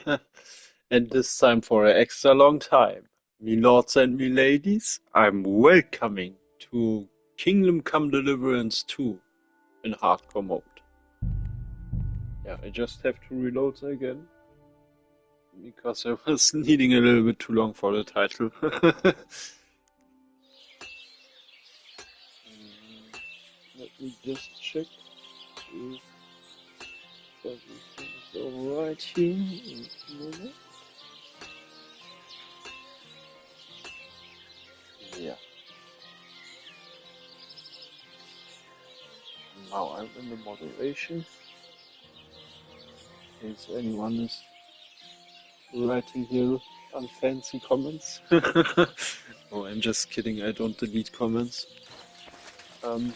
And this time for an extra long time. Me lords and me ladies, I'm welcoming to Kingdom Come Deliverance 2 in hardcore mode. Yeah, I just have to reload again because I was needing a little bit too long for the title. Let me just check if everything is alright here. In a moment. Yeah. Now I'm in the moderation. In case anyone is writing here unfancy comments. Oh, I'm just kidding. I don't delete comments. Um.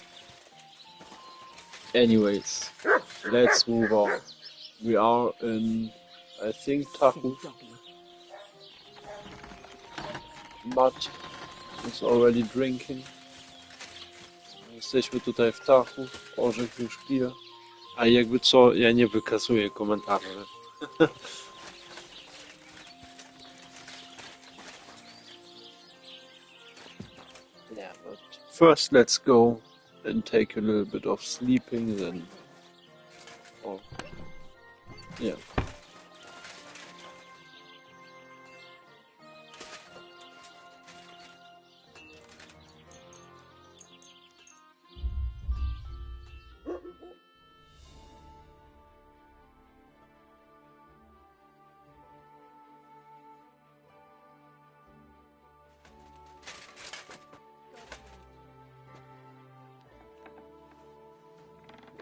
Anyways, let's move on. We are in, I think, Tahu. Matt is already drinking. Jesteśmy tutaj w Tahu. Orzech już pije. A jakby co, ja nie wykasuję komentarzy. Yeah, but first let's go and take a little bit of sleeping, then... Oh, yeah.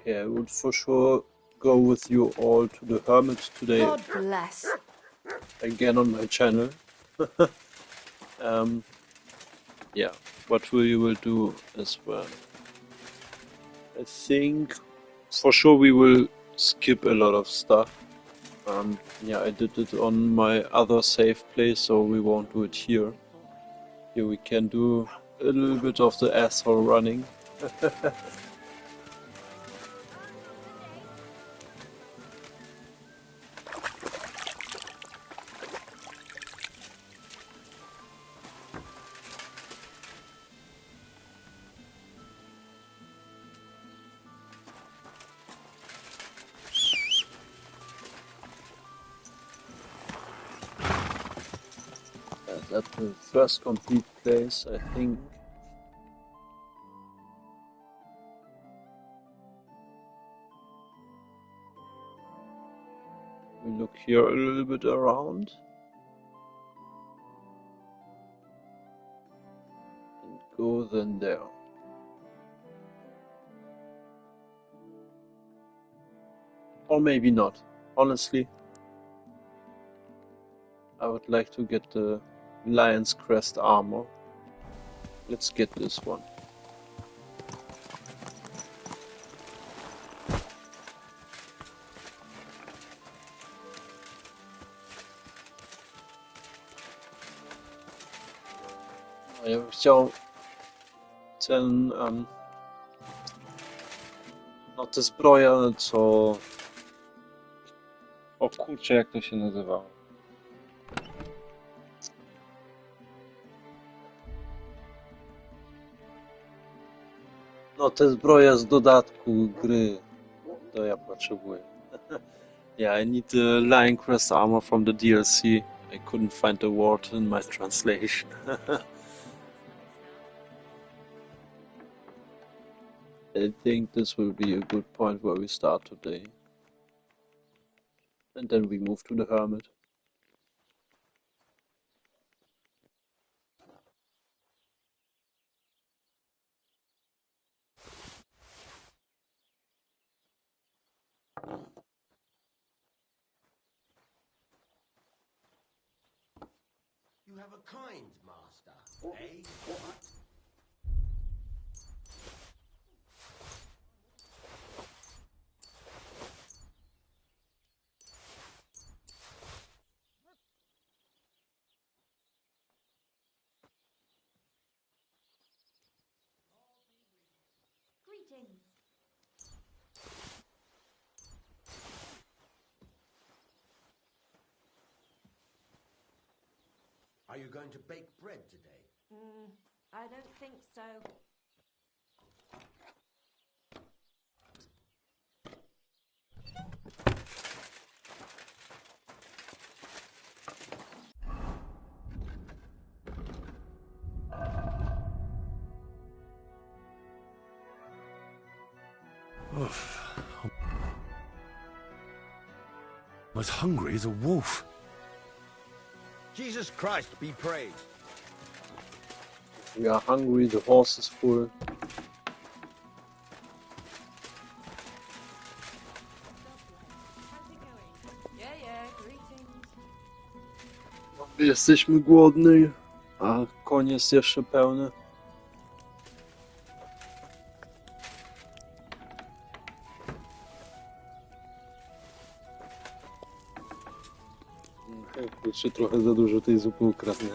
Okay, I would for sure go with you all to the Hermit today. God bless. Again on my channel. Yeah, what we will do as well. I think for sure we will skip a lot of stuff. Yeah, I did it on my other save place, so we won't do it here. Here we can do a little bit of the asshole running. That's the first complete place, I think. We look here a little bit around. And go then there. Or maybe not. Honestly, I would like to get the Lion's Crest armor. Let's get this one. Ja bym chciał ten, no te zbroje, co... O kurczę, jak to się nazywało? No te zbroje z dodatku gry, to ja potrzebuję. Yeah, I need the Lion Crest armor from the DLC. I couldn't find the word in my translation. I think this will be a good point where we start today. And then we move to the Hermit. You have a kind master, eh? What? Greetings. Are you going to bake bread today? I don't think so. I'm as hungry as a wolf. Jesus Christ be praised. We are hungry, the horse is full. Yeah, greetings. Jesteśmy głodni, a koń jest jeszcze pełny. Kurczę, trochę za dużo tej zupy ukradnę.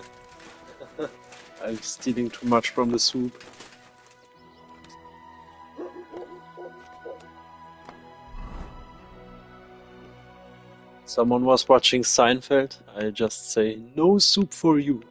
I'm stealing too much from the soup. Someone was watching Seinfeld. I just say, no soup for you.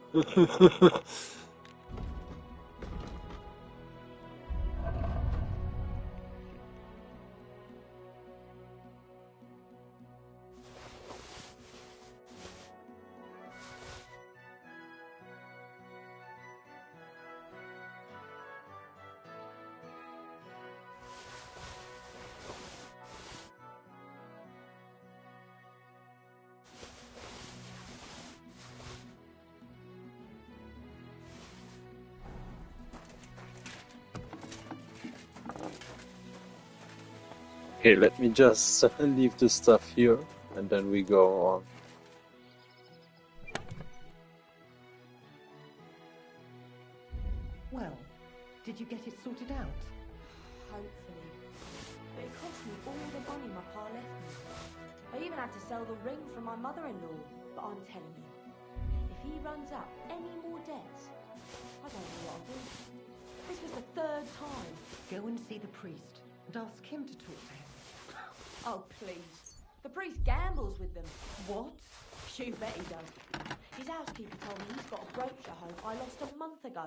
Okay, let me just leave this stuff here, and then we go on. Well, did you get it sorted out? Hopefully. But it cost me all the money my pa left me. I even had to sell the ring from my mother-in-law. But I'm telling you, if he runs up any more debts, I don't know what I'll do. This was the third time. Go and see the priest and ask him to talk to him. Oh, please. The priest gambles with them. What? You bet he does. His housekeeper told me he's got a brooch at home I lost a month ago.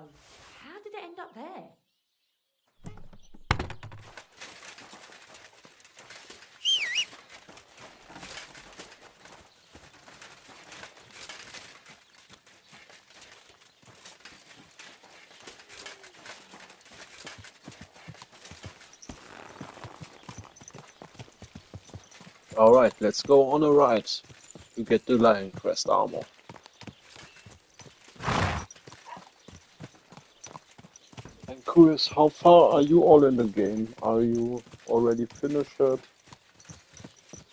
How did it end up there? Alright, let's go on a ride to get the Lion Crest armor. I'm curious, how far are you all in the game? Are you already finished it?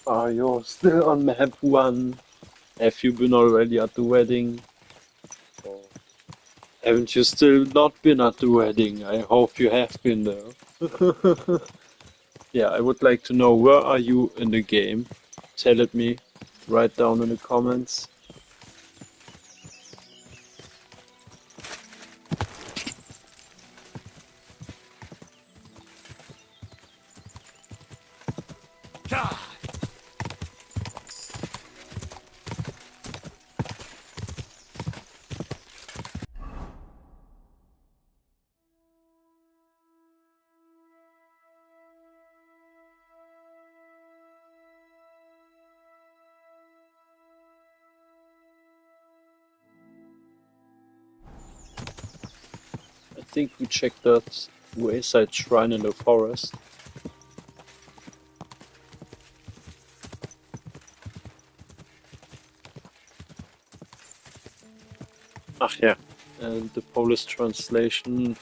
Are you still on map 1? Have you been already at the wedding? Or haven't you still not been at the wedding? I hope you have been there. Yeah, I would like to know, where are you in the game? Tell it me. Write down in the comments. I think we checked that wayside shrine in the forest. Ach ja, the Polish translation,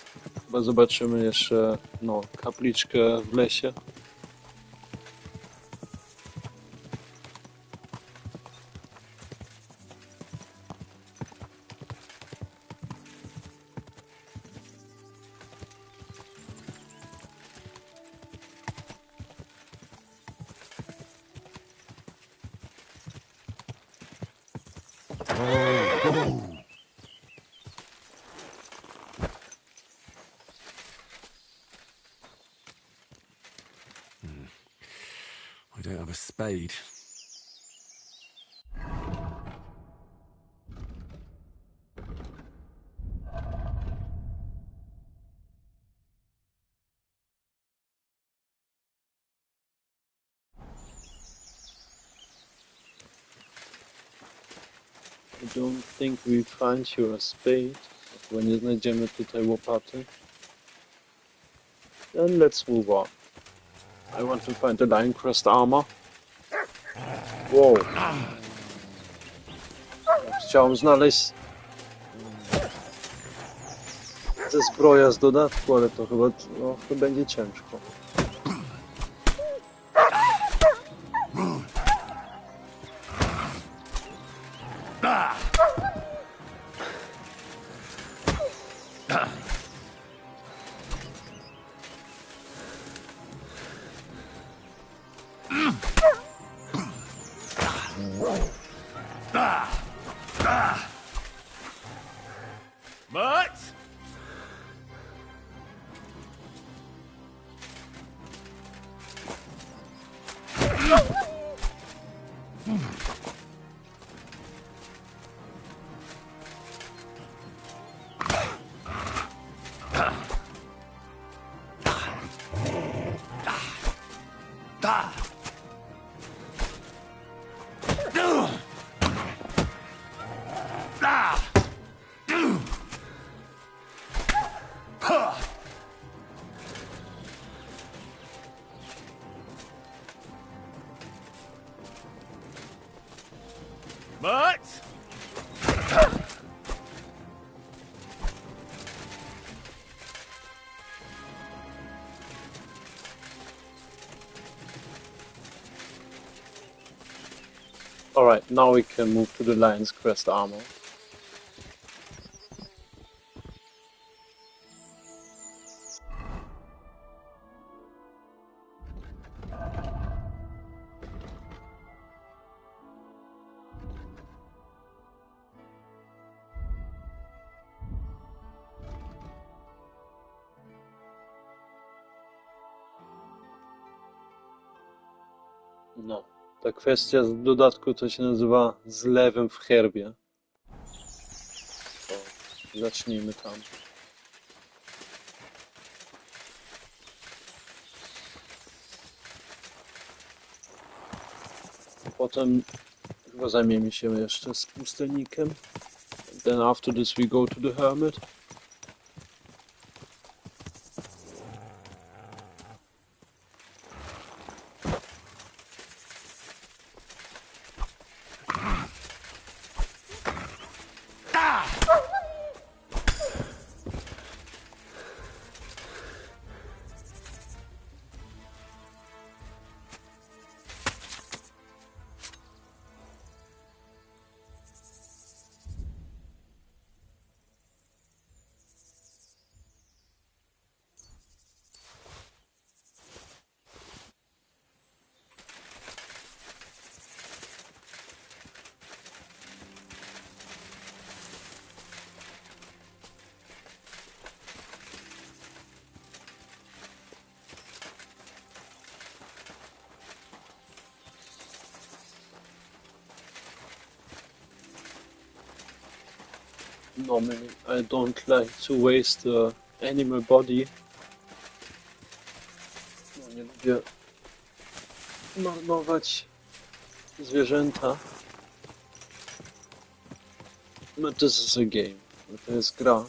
bo zobaczymy jeszcze, no, kapliczkę w lesie. I don't have a spade. I don't think we find here a spade. Bo nie znajdziemy tutaj łopaty. Then let's move on. I want to find the lion crest armor. Wow. Chciałem znaleźć ze zbroja z dodatku, ale to chyba to będzie ciężko. Mutt? Mutt? Alright, now we can move to the lion's crest armor. No, ta kwestia z dodatku to się nazywa zlewem w herbie. To zacznijmy tam. Potem chyba zajmiemy się jeszcze z pustelnikiem. Then after this we go to the hermit. Normally I don't like to waste the animal body. No, nie lubię marnować zwierzęta. But this is a game. To jest gra.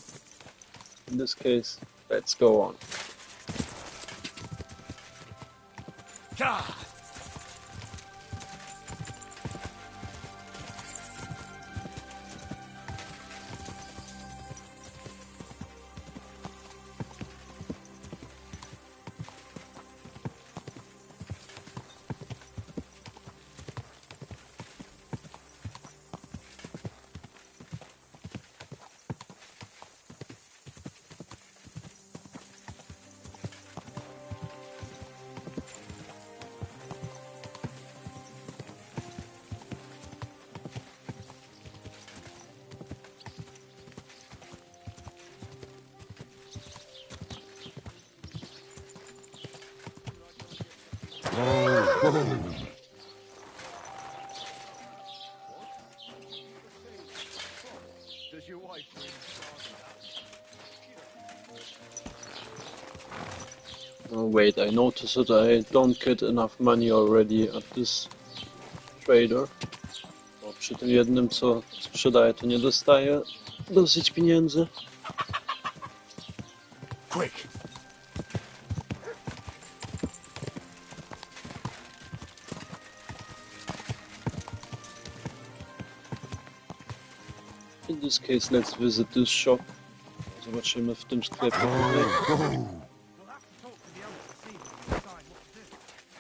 In this case, let's go on. Does your wife really Oh wait, I noticed that I don't get enough money already at this trader. Or przy tym jednym, co sprzedaję, to nie dostaję dosyć pieniędzy. Quick! In this case, let's visit this shop. Zobaczymy w tym sklepie tutaj. We'll have to talk to the others this evening and decide what to do. Come on.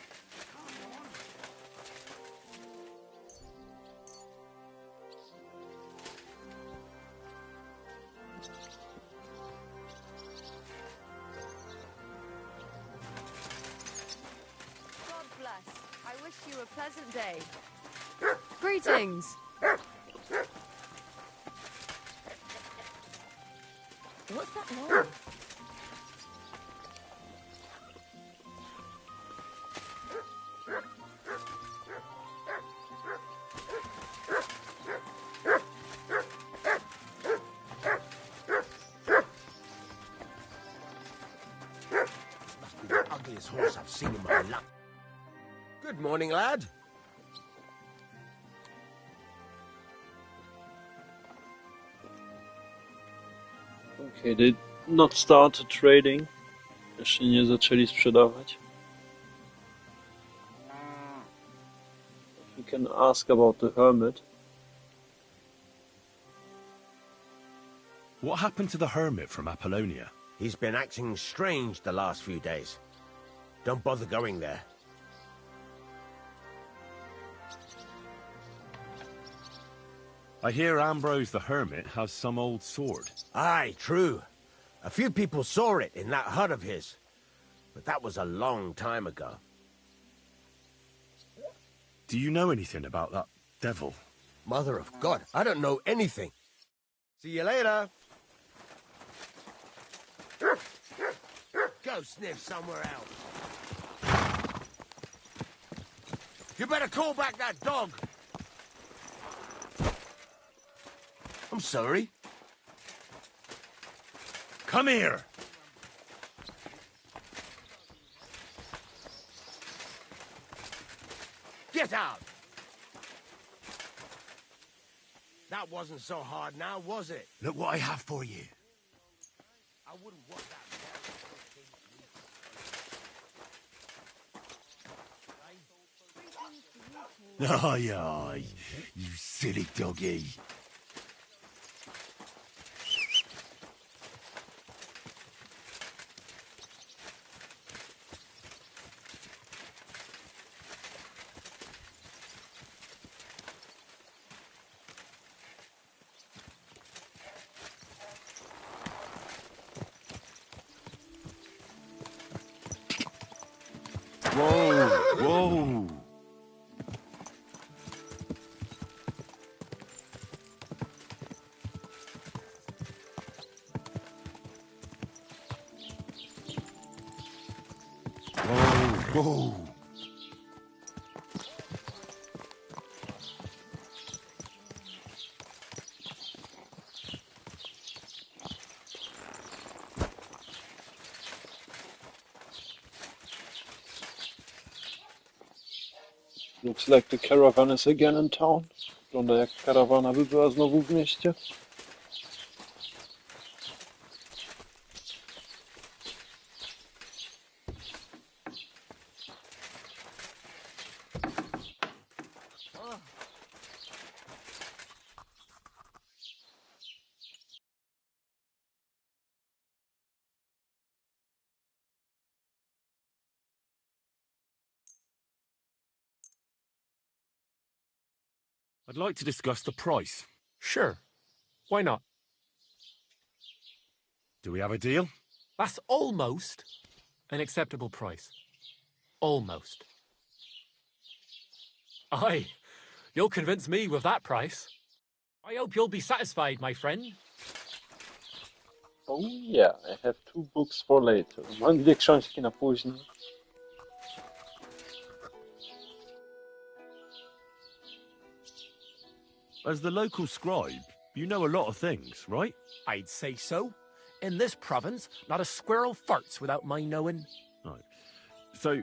God bless. I wish you a pleasant day. Greetings. What's that noise? Must be the ugliest horse I've seen in my life. Good morning, lad. Okay, they not started trading. Jeszcze nie zaczęli sprzedawać. We can ask about the hermit. What happened to the hermit from Apollonia? He's been acting strange the last few days. Don't bother going there. I hear Ambrose the hermit has some old sword. Aye, true. A few people saw it in that hut of his. But that was a long time ago. Do you know anything about that devil? Mother of God, I don't know anything. See you later. Go sniff somewhere else. You better call back that dog. I'm sorry. Come here! Get out! That wasn't so hard now, was it? Look what I have for you. I wouldn't want that. Aye, aye, you silly doggy. Whoa, whoa. Whoa. Looks like the caravan is again in town. Wygląda jak karawana by była znowu w mieście. I'd like to discuss the price. Sure. Why not? Do we have a deal? That's almost an acceptable price. Almost. Aye, you'll convince me with that price. I hope you'll be satisfied, my friend. Oh yeah, I have 2 books for later. Mam 2 książki na później. As the local scribe, you know a lot of things, right? I'd say so. In this province, not a squirrel farts without my knowing. Right. So,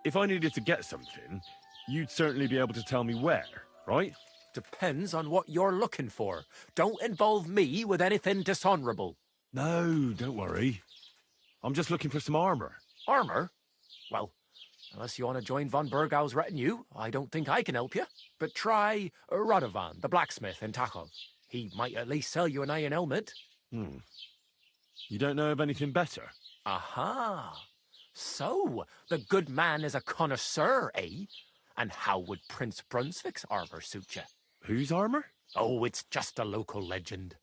if I needed to get something, you'd certainly be able to tell me where, right? Depends on what you're looking for. Don't involve me with anything dishonorable. No, don't worry. I'm just looking for some armor. Armor? Well, unless you want to join von Burgau's retinue, I don't think I can help you. But try Radovan, the blacksmith in Tachov. He might at least sell you an iron helmet. You don't know of anything better? Aha! So, the good man is a connoisseur, eh? And how would Prince Brunswick's armor suit you? Whose armor? Oh, it's just a local legend.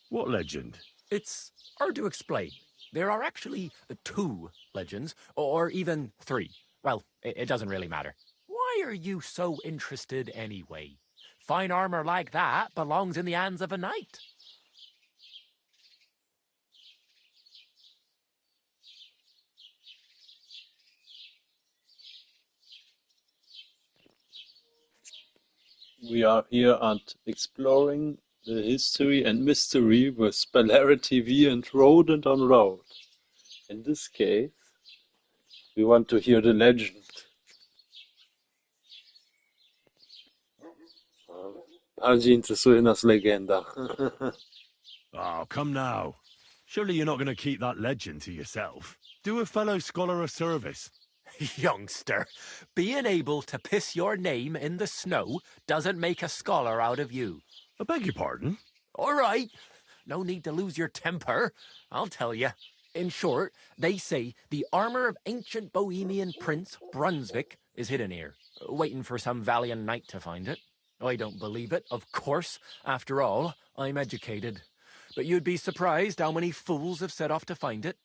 What legend? It's hard to explain. There are actually 2 legends, or even 3. Well, it doesn't really matter. Why are you so interested anyway? Fine armor like that belongs in the hands of a knight. We are here at exploring the history and mystery with SpelareTV and Rodent on Road. In this case, we want to hear the legend. Bardziej interesuje nas legenda. Oh, come now. Surely you're not going to keep that legend to yourself. Do a fellow scholar a service. Youngster, being able to piss your name in the snow doesn't make a scholar out of you. I beg your pardon? All right. No need to lose your temper. I'll tell you. In short, they say the armor of ancient Bohemian Prince Brunswick is hidden here, waiting for some valiant knight to find it. I don't believe it, of course. After all, I'm educated. But you'd be surprised how many fools have set off to find it.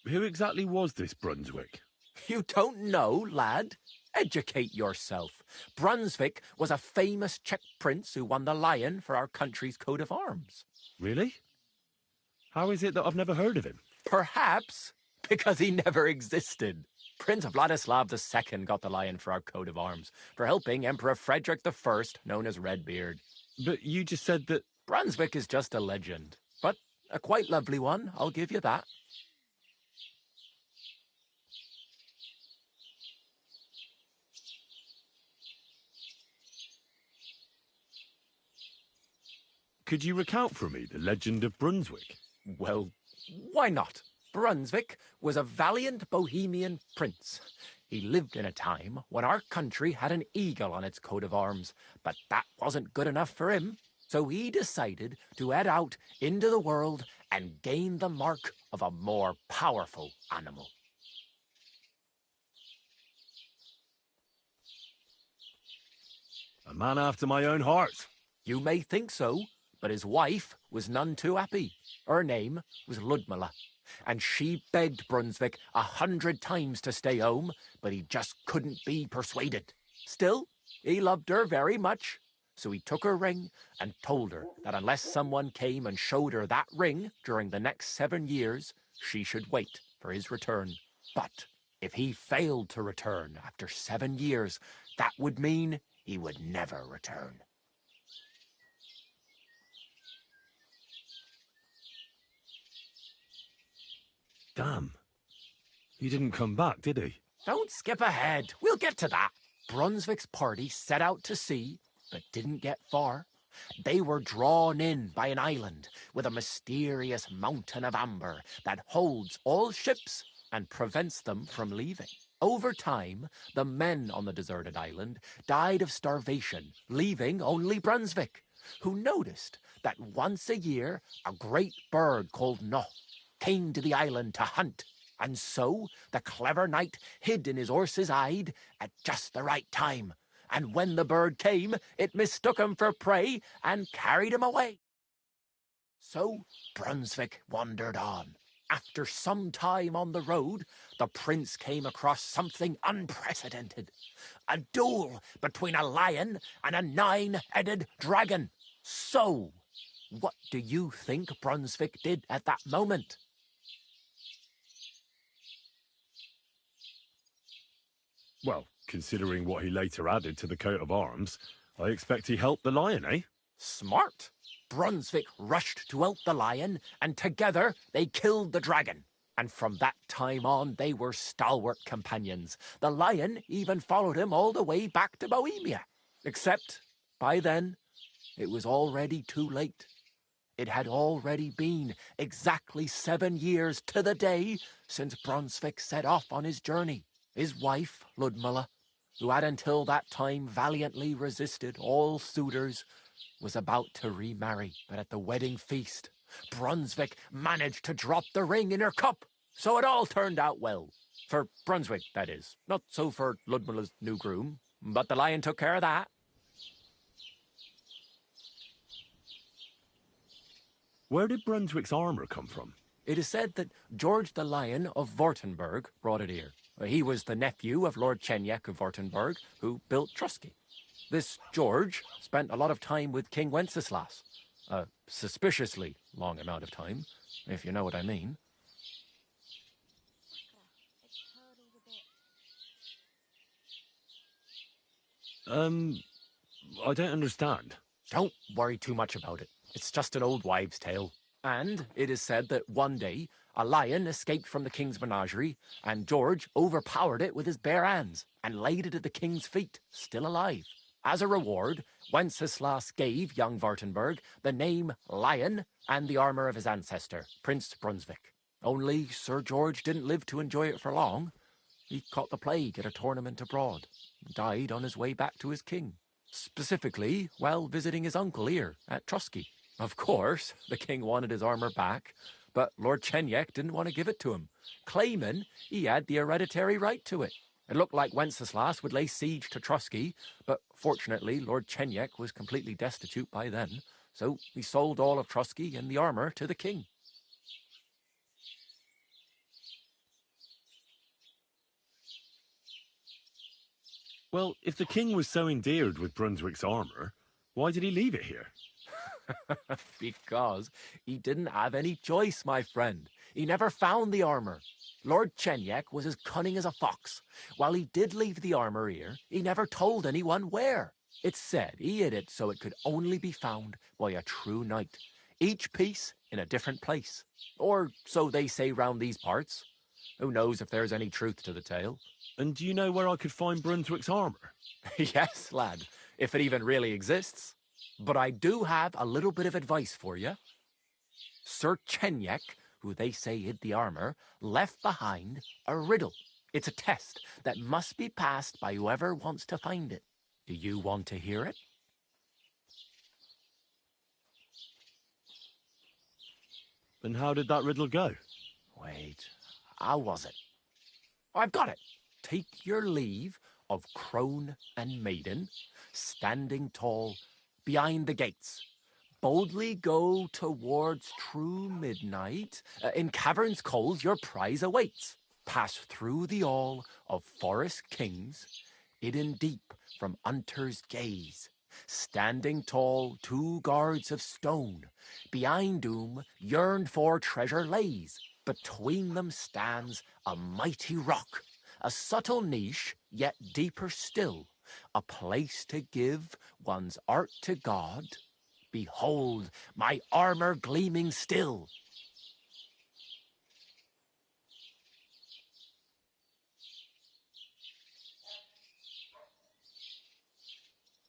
Who exactly was this Brunswick? You don't know, lad? Educate yourself. Brunswick was a famous Czech prince who won the lion for our country's coat of arms. Really? How is it that I've never heard of him? Perhaps because he never existed. Prince Vladislav II got the lion for our coat of arms for helping Emperor Frederick I, known as Redbeard. But you just said that... Brunswick is just a legend, but a quite lovely one, I'll give you that. Could you recount for me the legend of Brunswick? Well, why not? Brunswick was a valiant Bohemian prince. He lived in a time when our country had an eagle on its coat of arms, but that wasn't good enough for him. So he decided to head out into the world and gain the mark of a more powerful animal. A man after my own heart. You may think so, but his wife was none too happy. Her name was Ludmilla, and she begged Brunswick 100 times to stay home, but he just couldn't be persuaded. Still, he loved her very much, so he took her ring and told her that unless someone came and showed her that ring during the next 7 years, she should wait for his return. But if he failed to return after 7 years, that would mean he would never return. Damn. He didn't come back, did he? Don't skip ahead. We'll get to that. Brunswick's party set out to sea, but didn't get far. They were drawn in by an island with a mysterious mountain of amber that holds all ships and prevents them from leaving. Over time, the men on the deserted island died of starvation, leaving only Brunswick, who noticed that once a year a great bird called No came to the island to hunt, and so the clever knight hid in his horse's hide at just the right time, and when the bird came, it mistook him for prey and carried him away. So Brunswick wandered on. After some time on the road, the prince came across something unprecedented. A duel between a lion and a 9-headed dragon. So, what do you think Brunswick did at that moment? Well, considering what he later added to the coat of arms, I expect he helped the lion, eh? Smart. Brunswick rushed to out the lion, and together they killed the dragon. And from that time on, they were stalwart companions. The lion even followed him all the way back to Bohemia. Except, by then, it was already too late. It had already been exactly 7 years to the day since Brunswick set off on his journey. His wife, Ludmilla, who had until that time valiantly resisted all suitors, was about to remarry. But at the wedding feast, Brunswick managed to drop the ring in her cup. So it all turned out well. For Brunswick, that is. Not so for Ludmilla's new groom, but the lion took care of that. Where did Brunswick's armor come from? It is said that George the Lion of Württemberg brought it here. He was the nephew of Lord Chenyak of Württemberg, who built Trusky. This George spent a lot of time with King Wenceslas. A suspiciously long amount of time, if you know what I mean. I don't understand. Don't worry too much about it. It's just an old wives' tale. And it is said that one day, a lion escaped from the king's menagerie, and George overpowered it with his bare hands and laid it at the king's feet, still alive. As a reward, Wenceslas gave young Württemberg the name Lion and the armor of his ancestor, Prince Brunswick. Only Sir George didn't live to enjoy it for long. He caught the plague at a tournament abroad, and died on his way back to his king. Specifically, while visiting his uncle here at Trusky. Of course, the king wanted his armor back, but Lord Chenyak didn't want to give it to him, claiming he had the hereditary right to it. It looked like Wenceslas would lay siege to Trusky, but fortunately Lord Chenyak was completely destitute by then, so he sold all of Trusky and the armor to the king. Well, if the king was so endeared with Brunswick's armor, why did he leave it here? Because he didn't have any choice, my friend. He never found the armor. Lord Chenyak was as cunning as a fox. While he did leave the armor here, he never told anyone where. It's said he hid it so it could only be found by a true knight, each piece in a different place. Or so they say round these parts. Who knows if there's any truth to the tale? And do you know where I could find Brunswick's armor? Yes, lad, if it even really exists. But I do have a little bit of advice for you. Sir Chenyak, who they say hid the armor, left behind a riddle. It's a test that must be passed by whoever wants to find it. Do you want to hear it? And how did that riddle go? Wait, how was it? I've got it. Take your leave of crone and maiden, standing tall behind the gates. Boldly go towards true midnight. In caverns cold your prize awaits. Pass through the all of forest kings, hidden deep from hunter's gaze. Standing tall, 2 guards of stone, behind whom yearned for treasure lays. Between them stands a mighty rock, a subtle niche, yet deeper still, a place to give one's art to God. Behold, my armor gleaming still.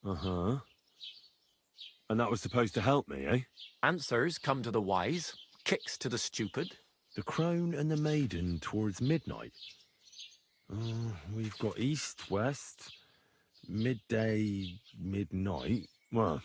Uh-huh. And that was supposed to help me, eh? Answers come to the wise, kicks to the stupid. The crone and the maiden towards midnight. We've got east, west, midday, midnight. Well,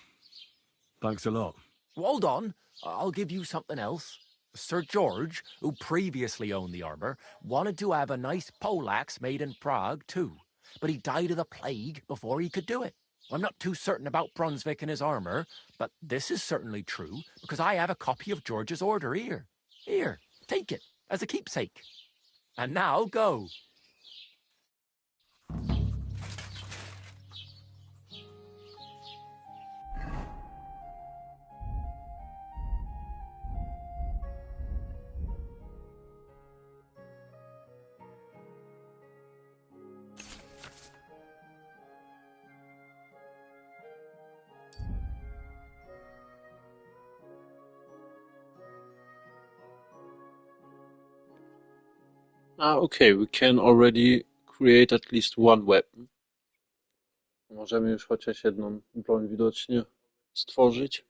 thanks a lot. Hold on, I'll give you something else. Sir George, who previously owned the armor, wanted to have a nice poleaxe made in Prague too, but he died of the plague before he could do it. I'm not too certain about Brunswick and his armor, but this is certainly true because I have a copy of George's order here. Here, take it as a keepsake. And now go. Okay, we can already create at least one weapon. Możemy już chociaż jedną broń widocznie stworzyć.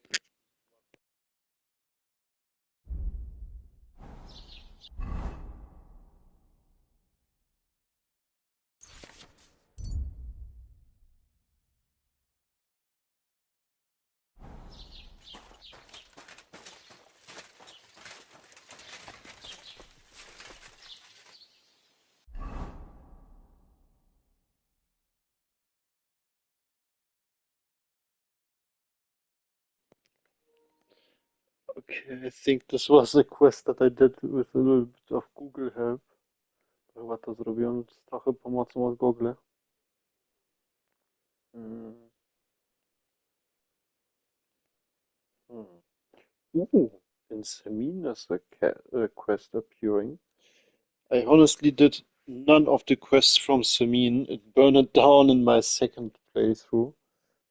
Okay, I think this was a quest that I did with a little bit of Google help. Chyba to zrobiłem z trochę pomocą od Google. Hmm. Hmm. Ooh, in Semina's quest appearing. I honestly did none of the quests from Semin. It burned down in my second playthrough.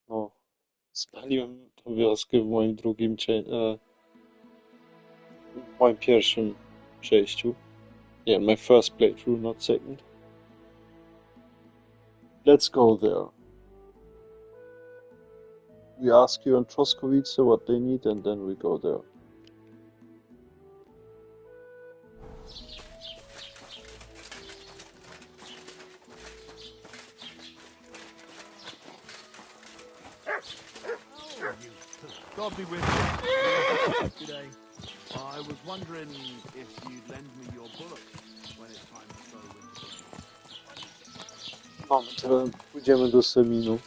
No, spaliłem tą wioskę w moim w moim pierwszym przejściu. Yeah, my first playthrough, not second. Let's go there. We ask you and Troskowice what they need, and then we go there. God be with you. Today, I was wondering if you'd lend me your bullock when it's time to go with the Mamy, teraz pójdziemy do Seminu.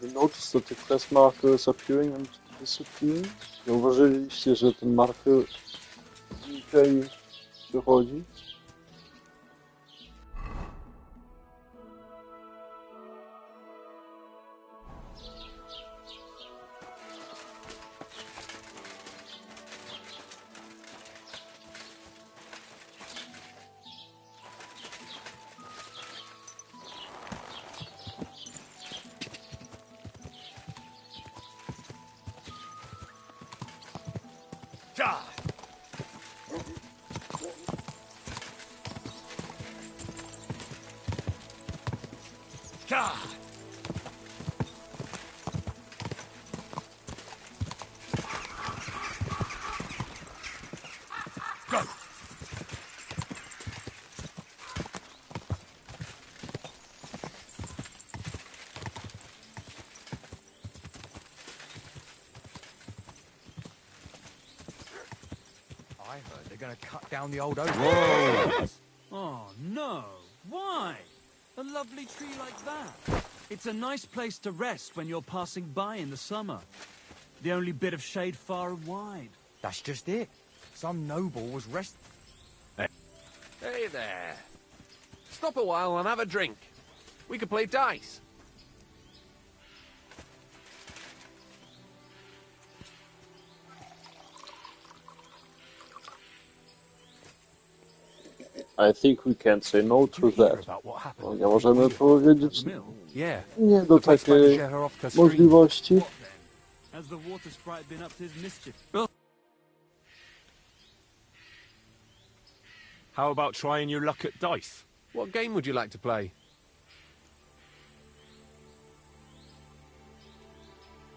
You notice that the quest marker is appearing and disappearing? Zauważyliście, że ten marker znika i przechodzi? I heard they're going to cut down the old oak. Whoa! Oh, no. Why? A lovely tree like that. It's a nice place to rest when you're passing by in the summer. The only bit of shade far and wide. That's just it. Some noble was resting. Hey there. Stop a while and have a drink. We could play dice. I think we can't say no to that. No, nie możemy powiedzieć nie do takiej możliwości. Has the water sprite been up to his mischief? How about trying your luck at dice? What game would you like to play?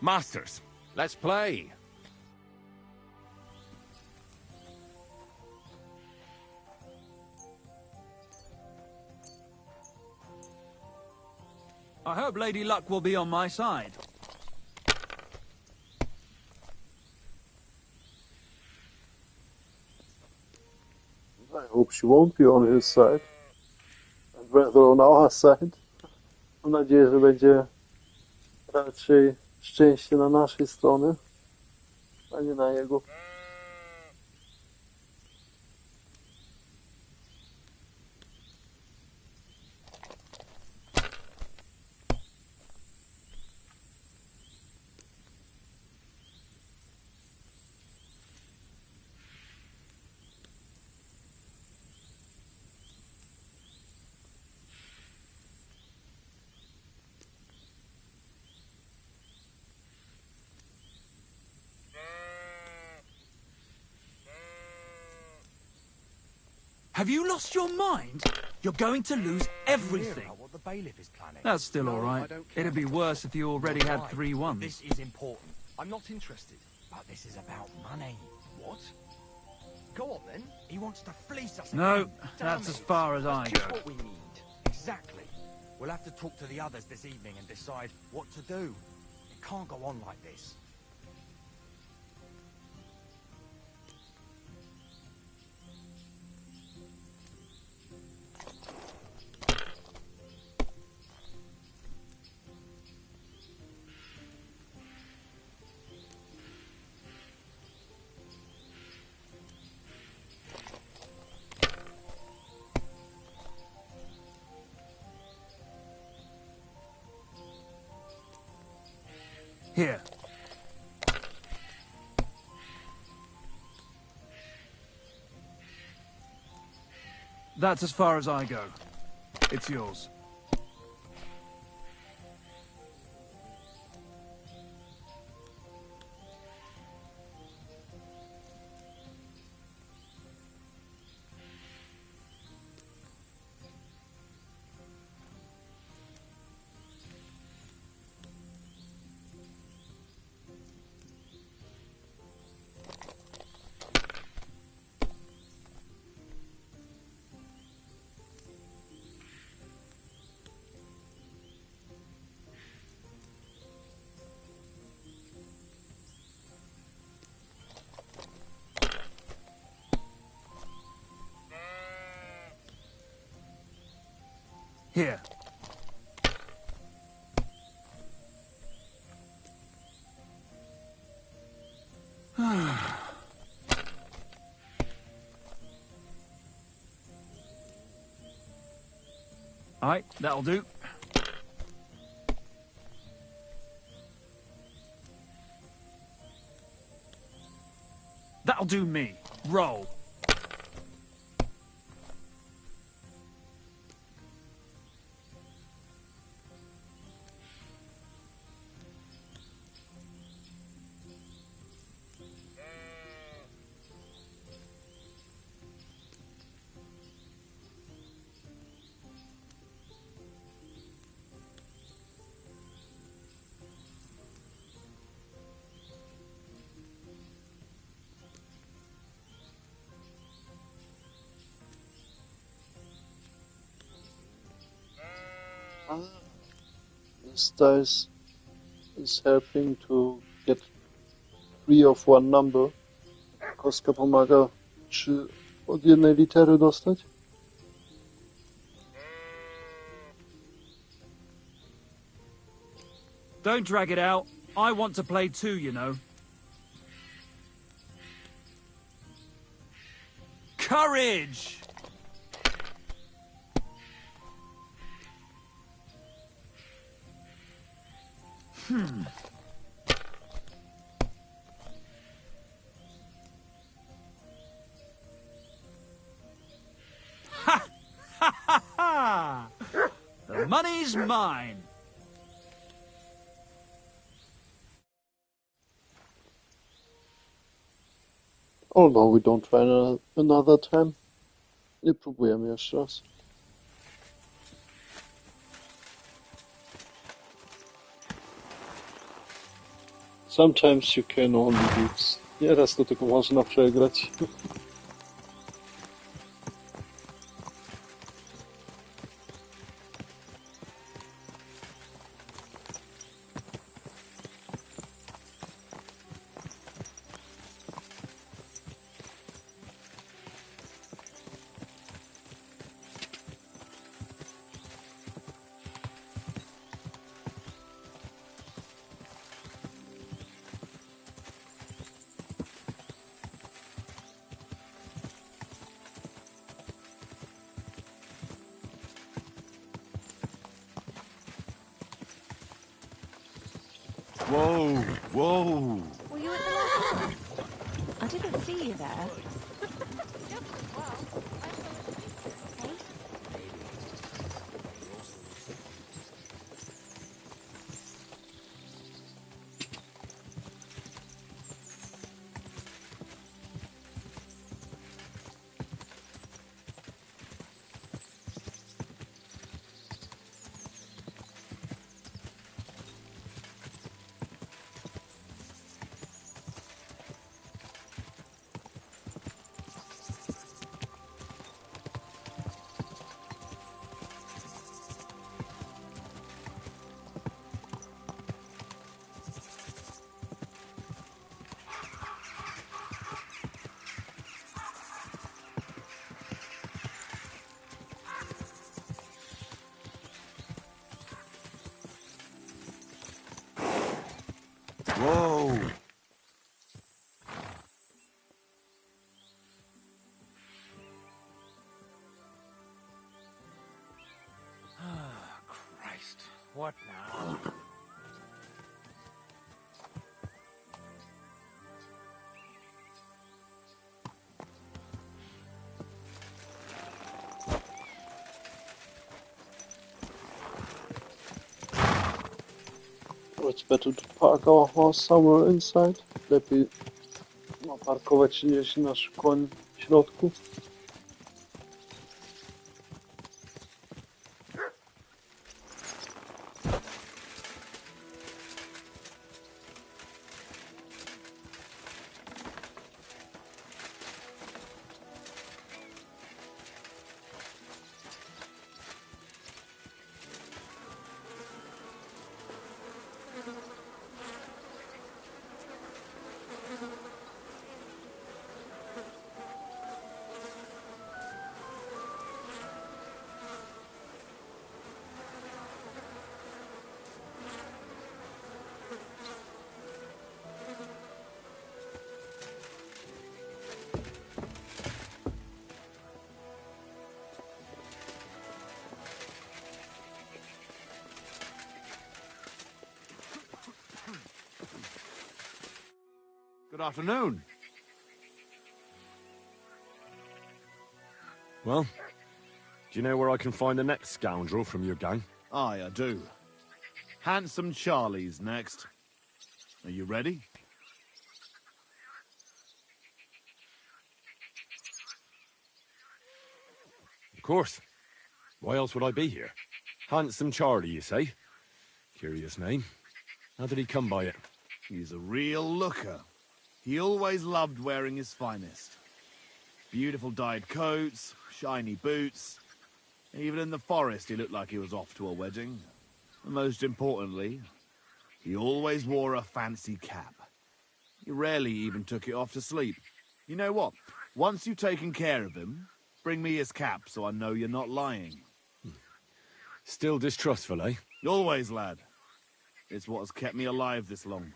Masters. Let's play. I hope Lady Luck will be on my side. I hope she won't be on his side. And rather on our side. Mam nadzieję, że będzie raczej szczęście na naszej stronie, a nie na jego. Have you lost your mind? You're going to lose everything. What the bailiff is planning. That's still all right. It'd be worse if you already had 3 ones. This is important. I'm not interested. But this is about money. What? Go on then. He wants to fleece us. No, again. that's Damn as it. far as I That's just go. what we need. Exactly. We'll have to talk to the others this evening and decide what to do. It can't go on like this. Here. That's as far as I go. It's yours. Here. All right, that'll do. That'll do me. Roll. This dice is helping to get 3 of one number. Kostka pomaga 3 od jednej litery dostać. Don't drag it out. I want to play too, you know. Courage! Ha! Ha ha ha! The money's mine. Oh no, we don't try another time. Nie próbujemy jeszcze raz. Sometimes you can only lose. Nieraz to tylko można przegrać. Whoa, whoa. Were you at the last one? I didn't see you there. Hey? Whoa. Christ, what now? It's better to park our horse somewhere inside. Lepiej parkować gdzieś nasz koń w środku. Good afternoon. Well, do you know where I can find the next scoundrel from your gang? Aye, I do. Handsome Charlie's next. Are you ready? Of course. Why else would I be here? Handsome Charlie, you say? Curious name. How did he come by it? He's a real looker. He always loved wearing his finest. Beautiful dyed coats, shiny boots. Even in the forest, he looked like he was off to a wedding. And most importantly, he always wore a fancy cap. He rarely even took it off to sleep. You know what? Once you've taken care of him, bring me his cap so I know you're not lying. Still distrustful, eh? Always, lad. It's what has kept me alive this long.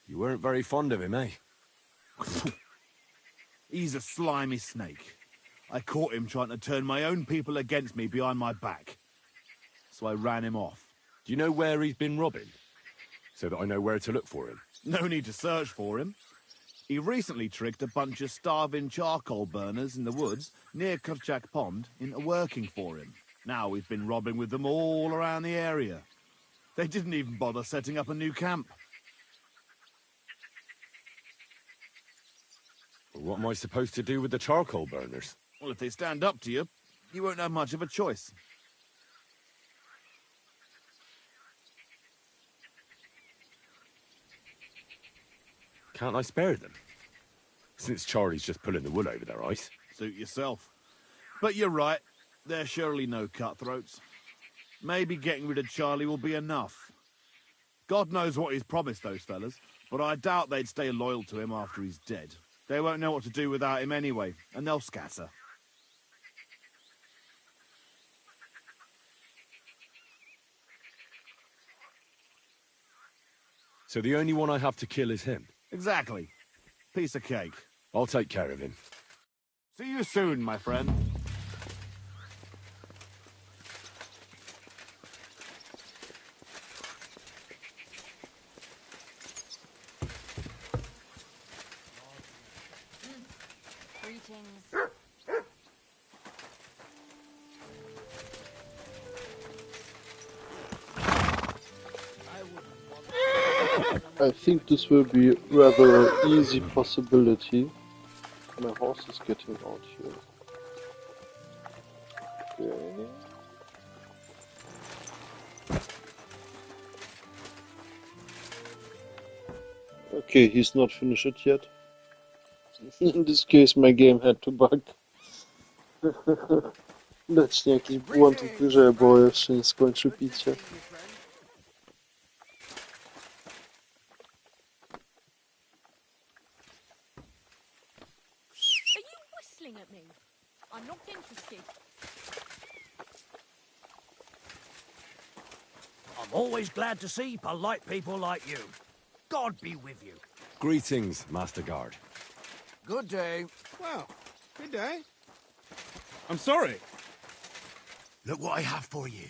You weren't very fond of him, eh? He's a slimy snake. I caught him trying to turn my own people against me behind my back. So I ran him off. Do you know where he's been robbing? So that I know where to look for him. No need to search for him. He recently tricked a bunch of starving charcoal burners in the woods near Kovchak Pond into working for him. Now we've been robbing with them all around the area. They didn't even bother setting up a new camp. Well, what am I supposed to do with the charcoal burners? Well, if they stand up to you, you won't have much of a choice. Can't I spare them? Since Charlie's just pulling the wool over their eyes. Suit yourself. But you're right, there's surely no cutthroats. Maybe getting rid of Charlie will be enough. God knows what he's promised those fellas, but I doubt they'd stay loyal to him after he's dead. They won't know what to do without him anyway, and they'll scatter. So the only one I have to kill is him? Exactly. Piece of cake. I'll take care of him. See you soon, my friend. Greetings. I think this will be rather easy possibility. My horse is getting out here. Okay. Okay, he's not finished it yet. In this case, my game had to bug. Leć jakiś błąd w grze, bo jeszcze nie skończy picie. Are you whistling at me? I'm not interested. I'm always glad to see polite people like you. God be with you. Greetings, Master Guard. Good day. Well, good day. I'm sorry. Look what I have for you.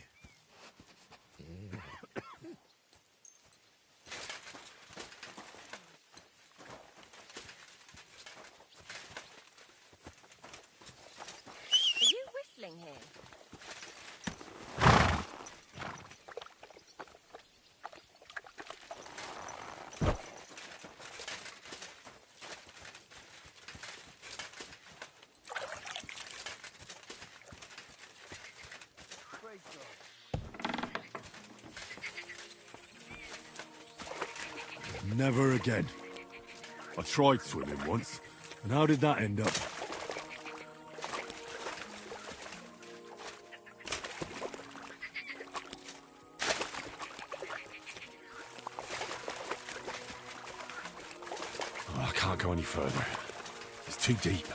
Are you whistling here? Never again. I tried swimming once, and how did that end up? Oh, I can't go any further. It's too deep.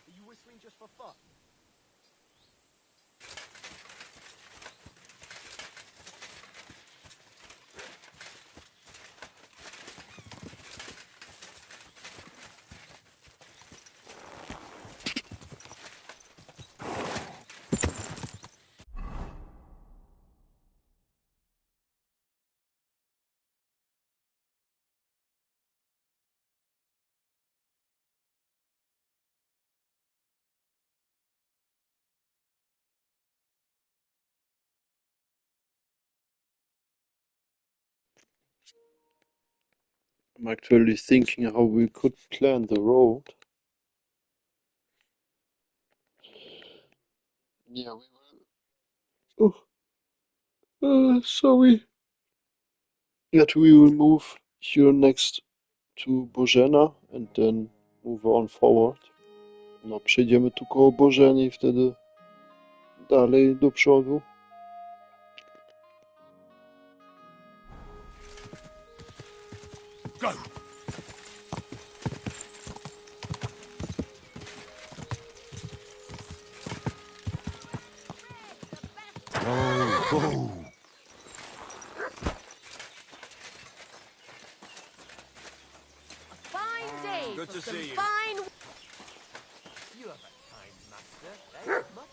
Are you whistling just for fun? I'm actually thinking how we could plan the road. Yeah, we will. Oh, sorry. That we will move here next to Bożena and then move on forward. No, przejdziemy tu koło Bożeni i wtedy dalej do przodu. Go! Whoa! A fine day. Good for to some see you. Fine. You have a kind master. Very much.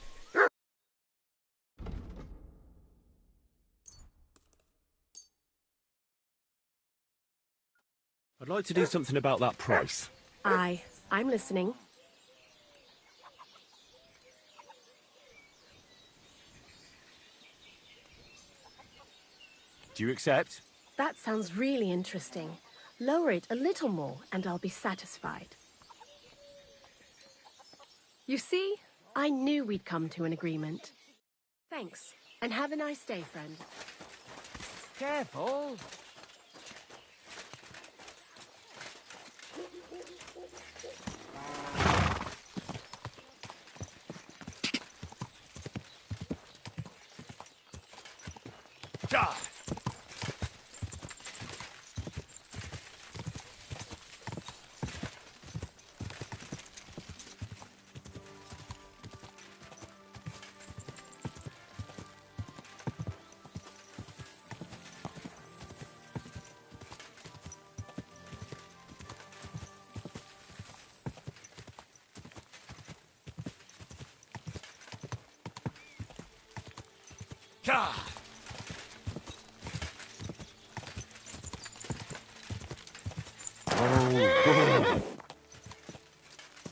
I'd like to do something about that price. Aye, I'm listening. Do you accept? That sounds really interesting. Lower it a little more and I'll be satisfied. You see, I knew we'd come to an agreement. Thanks, and have a nice day, friend. Careful. Die. Oh.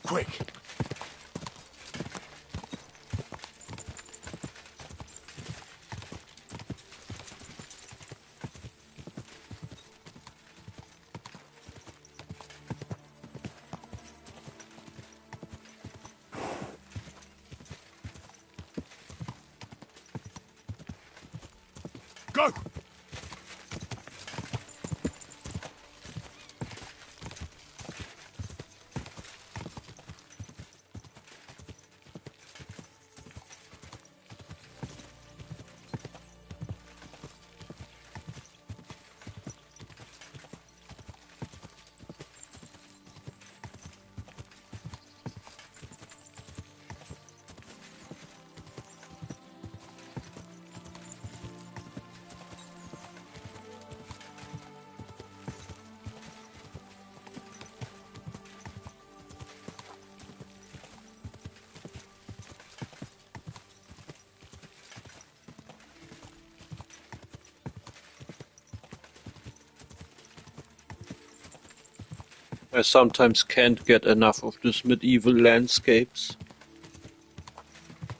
Quick! Go! I sometimes can't get enough of these medieval landscapes.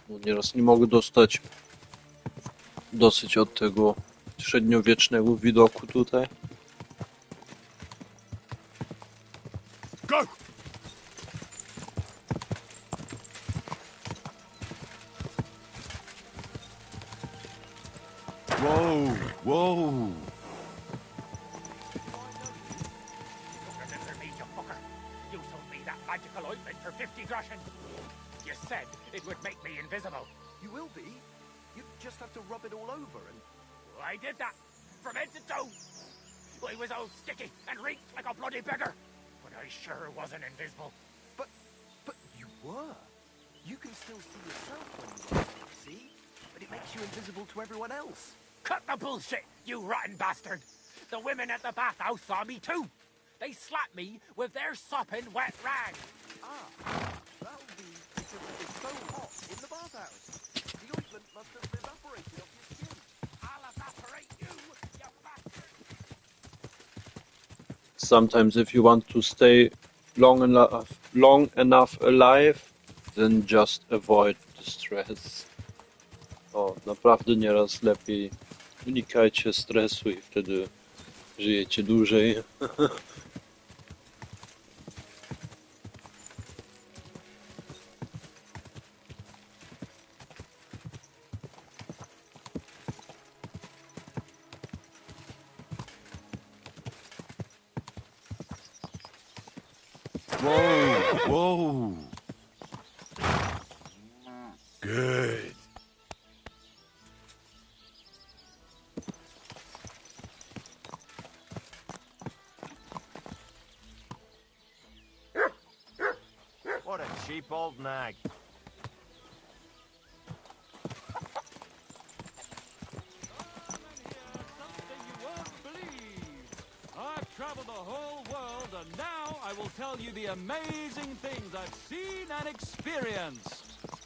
Nieraz nie mogę dostać dosyć od tego średniowiecznego widoku tutaj. Go! Whoa! Whoa! Remember me, you fucker. You sold me that magical ointment for 50 groschen. You said it would make me invisible. You will be. You just have to rub it all over and... I did that, from head to toe. I was all sticky and reeked like a bloody beggar, but I sure wasn't invisible. But you were. You can still see yourself when you are, see? But it makes you invisible to everyone else. Cut the bullshit, you rotten bastard. The women at the bathhouse saw me too. They slapped me with their sopping wet rag. That'll be because it was so hot in the bathhouse. The ointment must have evaporated off your skin. I'll evaporate you, you bastard. Sometimes if you want to stay long enough alive, then just avoid the stress. O, naprawdę nieraz lepiej unikajcie stresu i wtedy żyjecie dłużej. Whoa! Whoa! Good. What a cheap old nag. I've traveled the whole world, and now I will tell you the amazing things I've seen and experienced.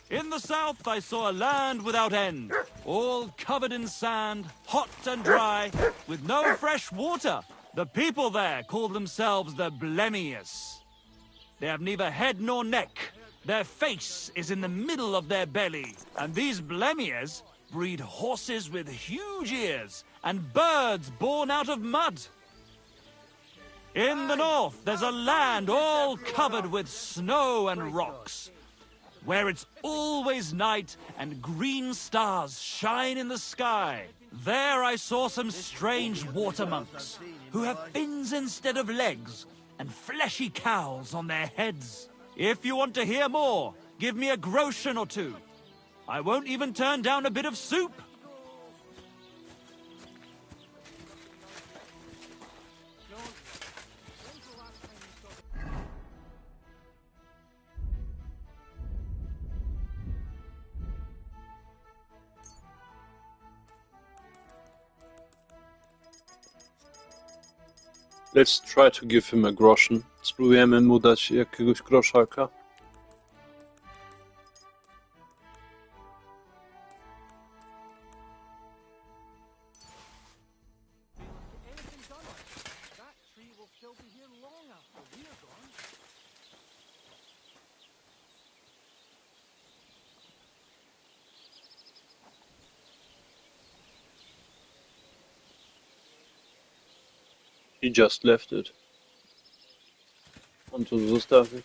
In the south, I saw a land without end, all covered in sand, hot and dry, with no fresh water. The people there call themselves the Blemius. They have neither head nor neck. Their face is in the middle of their belly, and these Blemius breed horses with huge ears and birds born out of mud. In the north, there's a land all covered with snow and rocks, where it's always night and green stars shine in the sky. There I saw some strange water monks who have fins instead of legs and fleshy cowls on their heads. If you want to hear more, give me a groschen or two. I won't even turn down a bit of soup. Let's try to give him a groschen. Spróbujemy mu dać jakiegoś groszaka. He just left it. On co zostawił?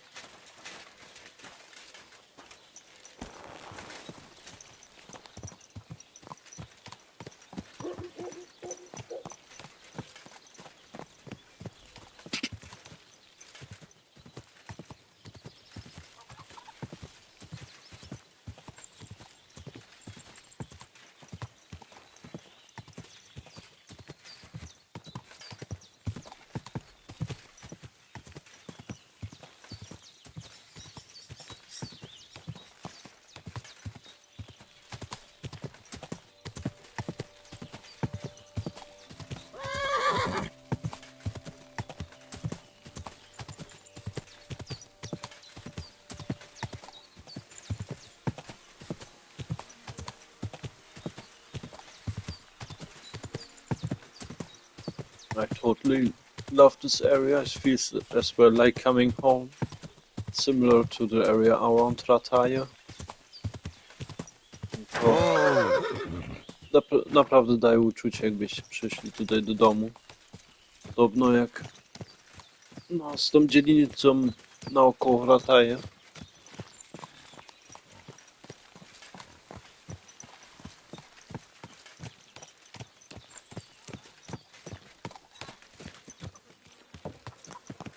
I totally love this area. It feels as well like coming home. Similar to the area around Rataje. Naprawdę daje uczucie, jakbyście przyszli tutaj do domu. Podobno jak z tą dzielnicą naokoło Rataje.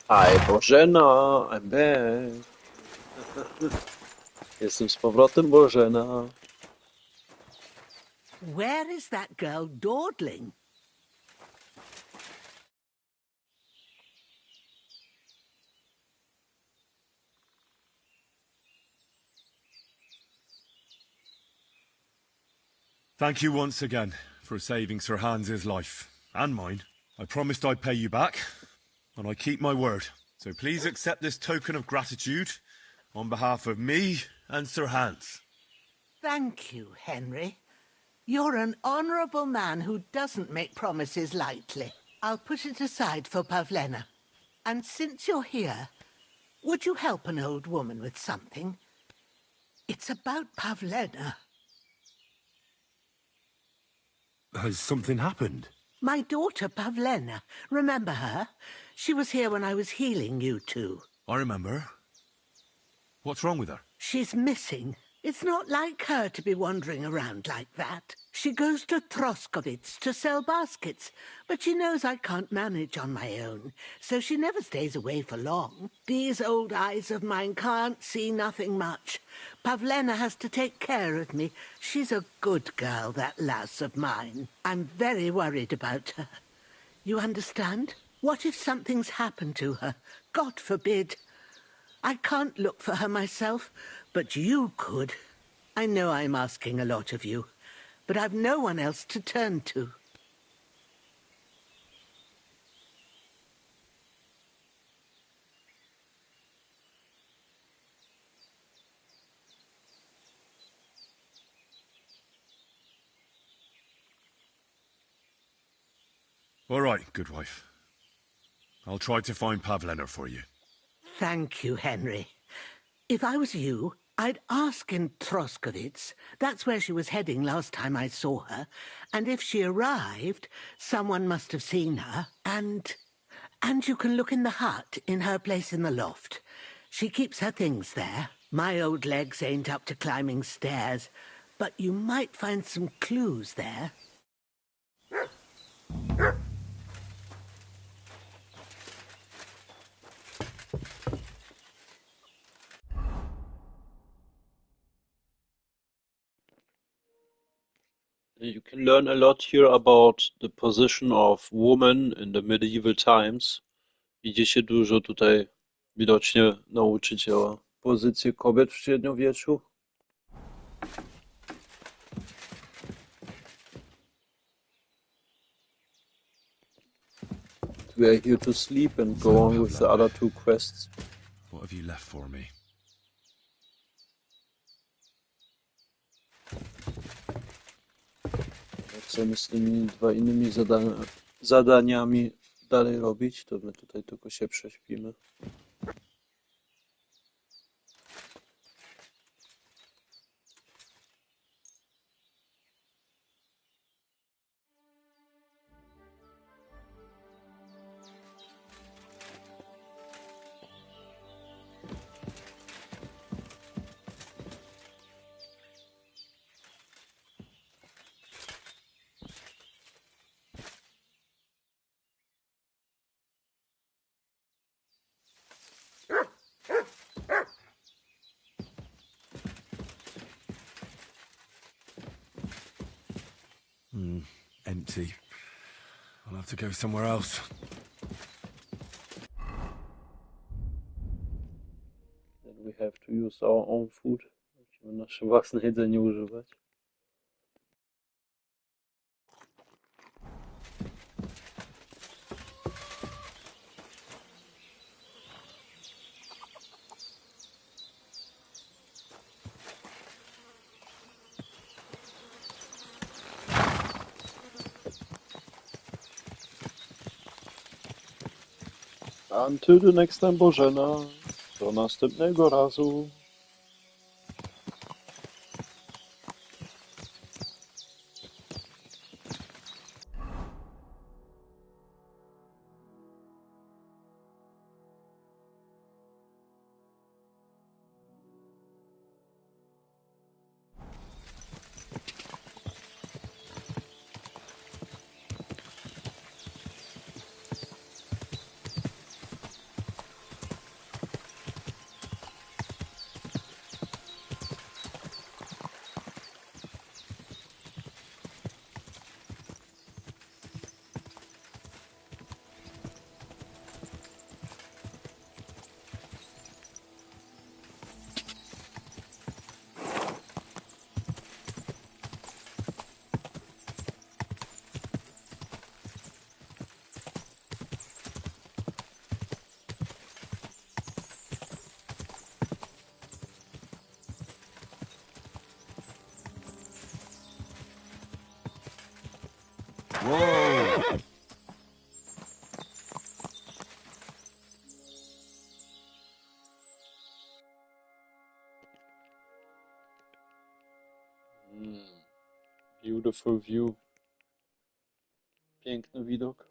Hi Bożena, I'm back. Jestem z powrotem, Bożena. Where is that girl dawdling? Thank you once again for saving Sir Hans's life. And mine. I promised I'd pay you back, and I keep my word. So please accept this token of gratitude on behalf of me and Sir Hans. Thank you, Henry. You're an honourable man who doesn't make promises lightly. I'll put it aside for Pavlena. And since you're here, would you help an old woman with something? It's about Pavlena. Has something happened? My daughter Pavlena. Remember her? She was here when I was healing you two. I remember. What's wrong with her? She's missing. It's not like her to be wandering around like that. She goes to Troskovitz to sell baskets, but she knows I can't manage on my own, so she never stays away for long. These old eyes of mine can't see nothing much. Pavlena has to take care of me. She's a good girl, that lass of mine. I'm very worried about her. You understand? What if something's happened to her? God forbid. I can't look for her myself, but you could. I know I'm asking a lot of you, but I've no one else to turn to. All right, good wife. I'll try to find Pavlena for you. Thank you, Henry. If I was you, I'd ask in Troskovitz. That's where she was heading last time I saw her. And if she arrived, someone must have seen her. And you can look in the hut in her place in the loft. She keeps her things there. My old legs ain't up to climbing stairs, but you might find some clues there. You can learn a lot here about the position of women in the medieval times. Idzie się dużo tutaj widocznie nauczyć o pozycji kobiet w średniowieczu. We are here to sleep and go on with the other two quests. What have you left for me? Jak chcemy z tymi dwa innymi zadaniami dalej robić, to my tutaj tylko się prześpimy. pity. I'll have to go somewhere else. Then we have to use our own food. Musimy nasze własne jedzenie używać. Until the next time, Bożena. Do następnego razu. Whoa! Beautiful view. Piękny widok.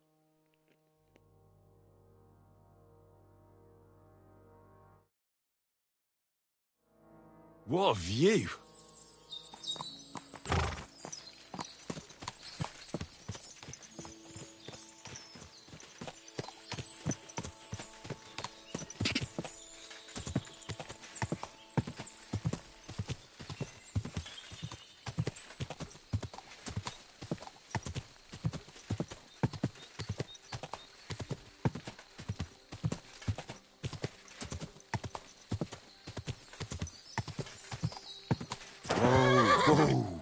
What a view! Whoa!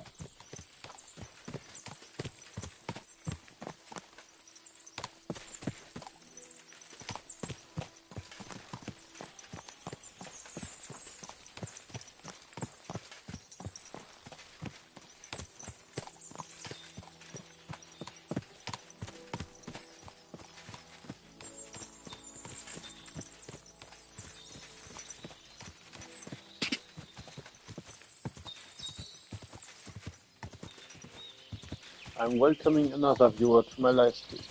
I'm welcoming another viewer to my live stream.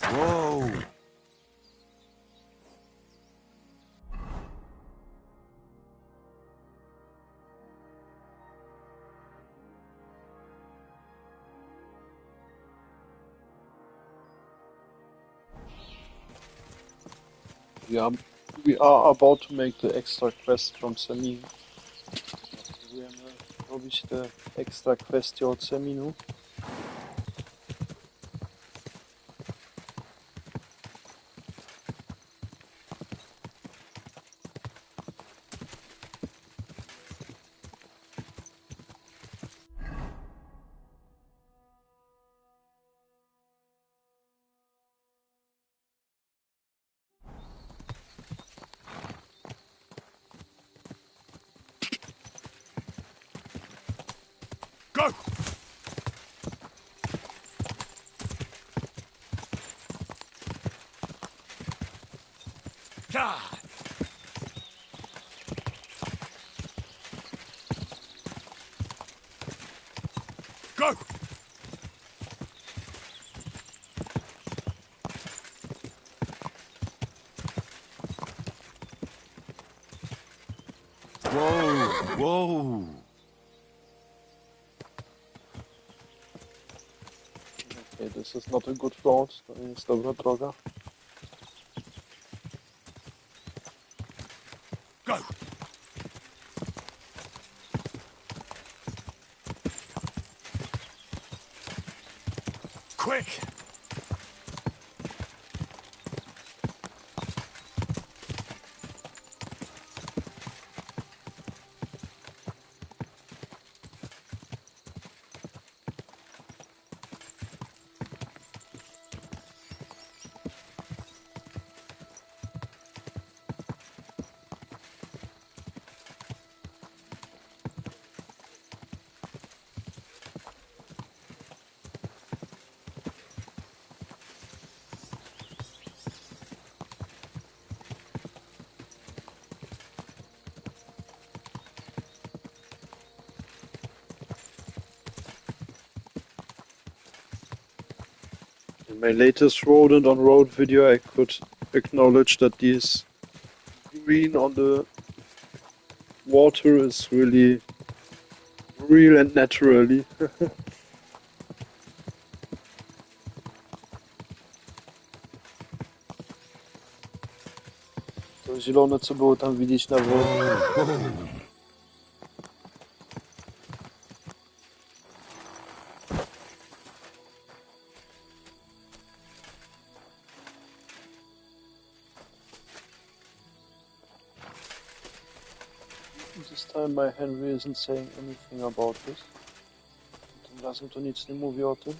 Whoa! We are about to make the extra quest from Seminu. Próbujemy robić te extra questy od Seminu. Go! God! Go! Whoa! Whoa! Okay, this this is not a good road, to nie jest dobra droga. Go! Quick! In my latest Rodent on Road video, I could acknowledge that this green on the water is really real and naturally. To zielone, co było tam widzieć na wodzie. This time my Henry isn't saying anything about this. Tym razem to nic nie mówi o tym.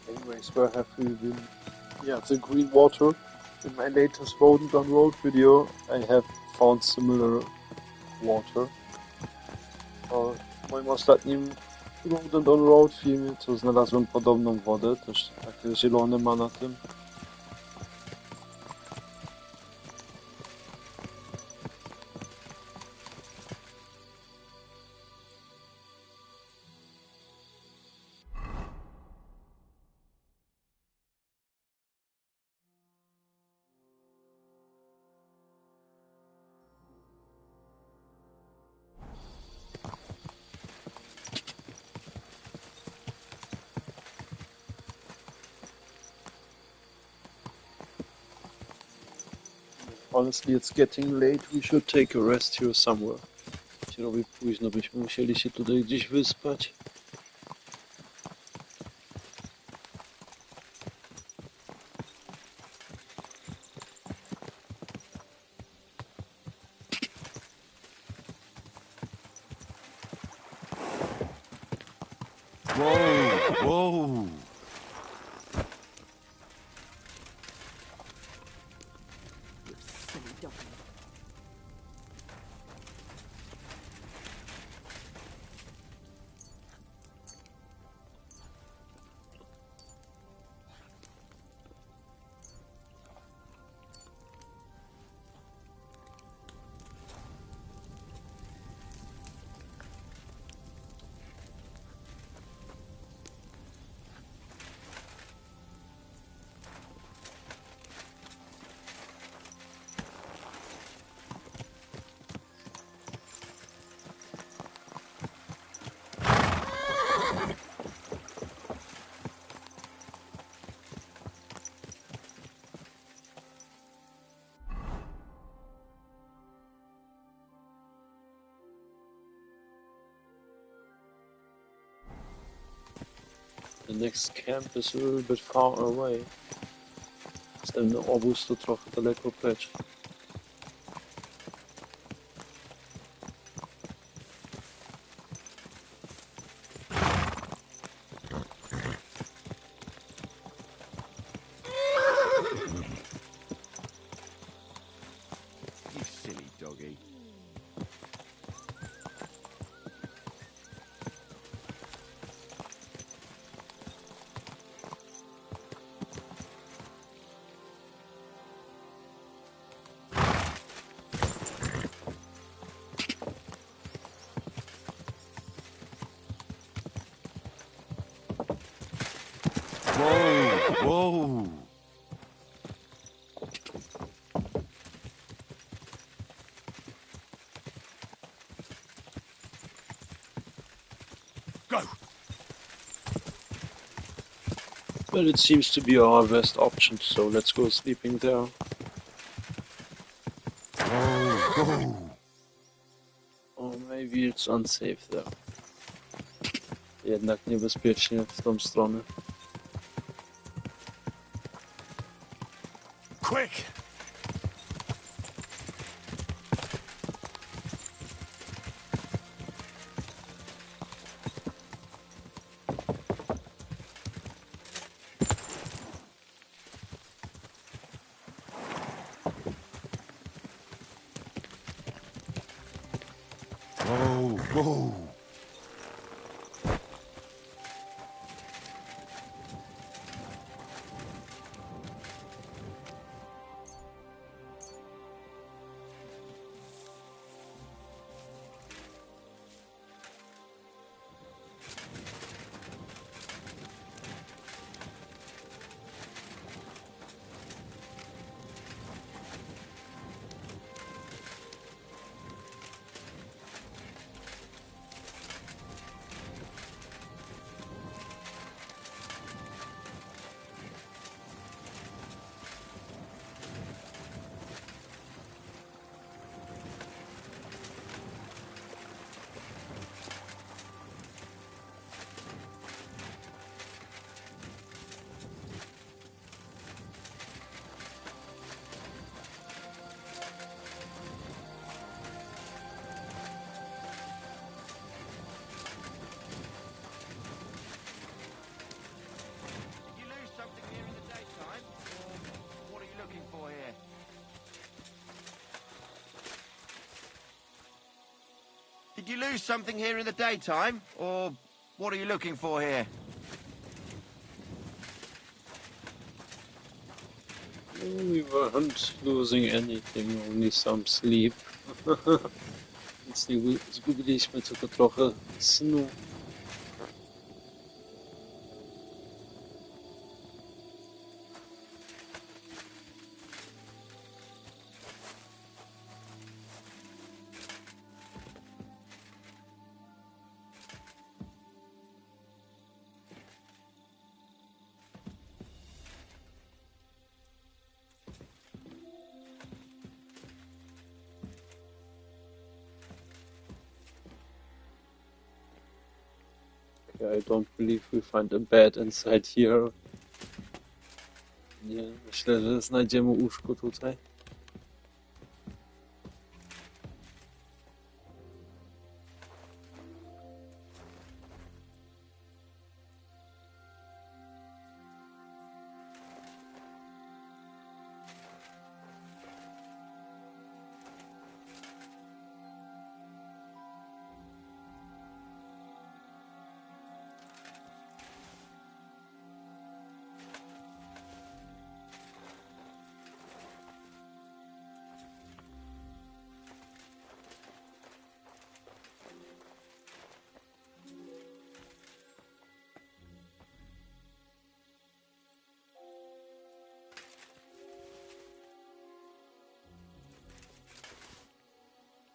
Anyways, where have we been? Yeah, the green water. In my latest Rodent on Road video, I have found similar water. W moim ostatnim Rodent on Road filmie, to znalazłem podobną wodę, też takie zielone ma na tym. Honestly, it's getting late. We should take a rest here somewhere. Się robi późno, byśmy musieli się tutaj gdzieś wyspać. Whoa! Whoa! Silly dog. The next camp is a little bit far away. Ten obóz to trochę daleko precz. You silly doggy. Whoa! Whoa! Go! Well, it seems to be our best option, so let's go sleeping there. Or maybe it's unsafe there. Jednak niebezpiecznie w tą stronę. Quick! Whoa! Whoa! Did you lose something here in the daytime? Or what are you looking for here? We weren't losing anything, only some sleep. Więc zgubiliśmy tylko trochę snu. I don't believe we find a bed inside here. Nie, myślę, że znajdziemy łóżko tutaj.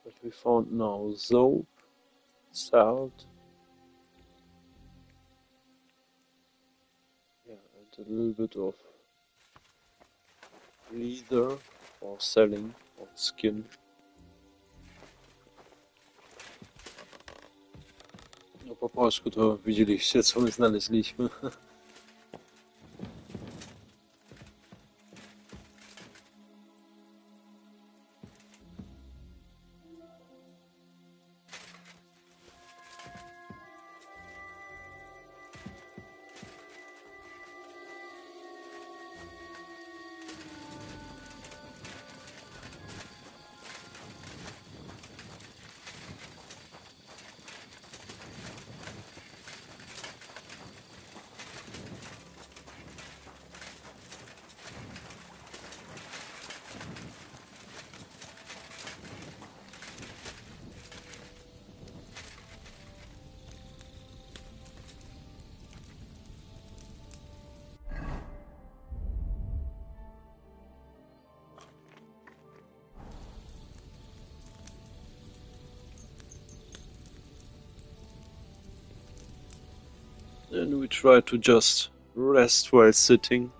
But we found now soap, salt, yeah, and a little bit of leather for selling, or skin. No po polsku to widzieliście, co my znaleźliśmy. And we try to just rest while sitting.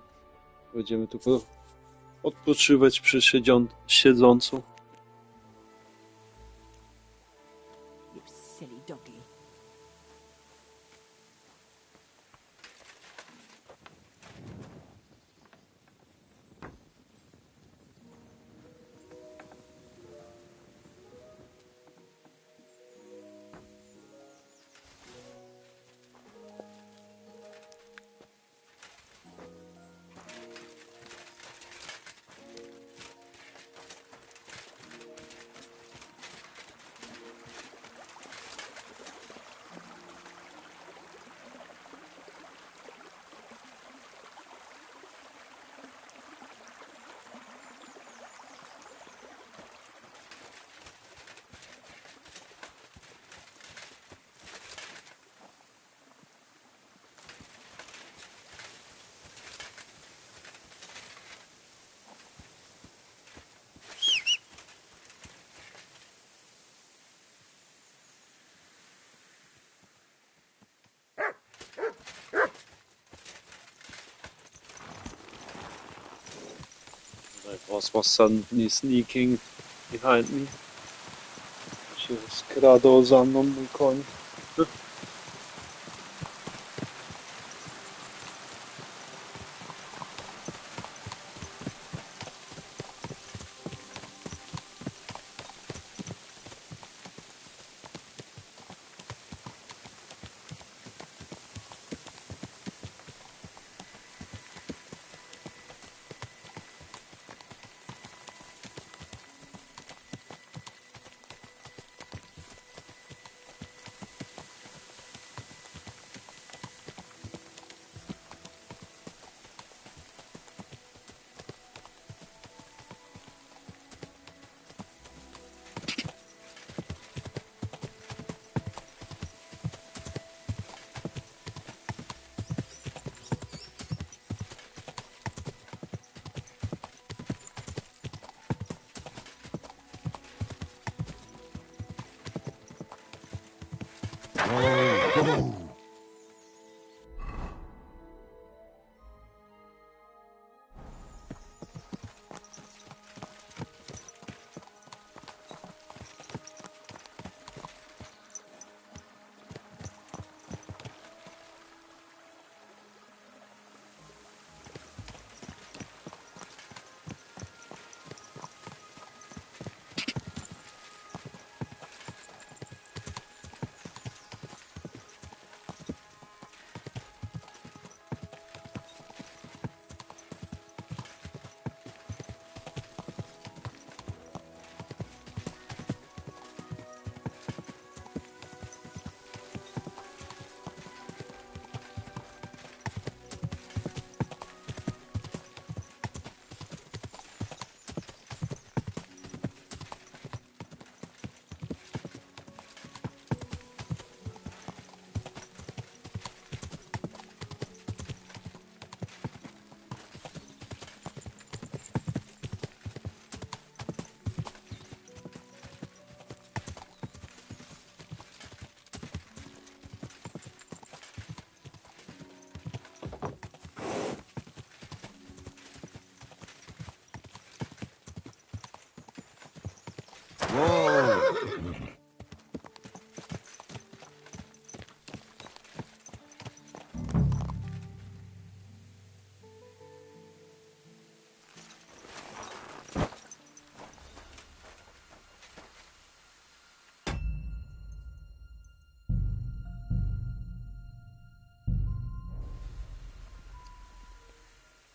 Będziemy tylko odpoczywać przy siedząco. You silly doggy. My boss was suddenly sneaking behind me. Się skradał za mną mój koń.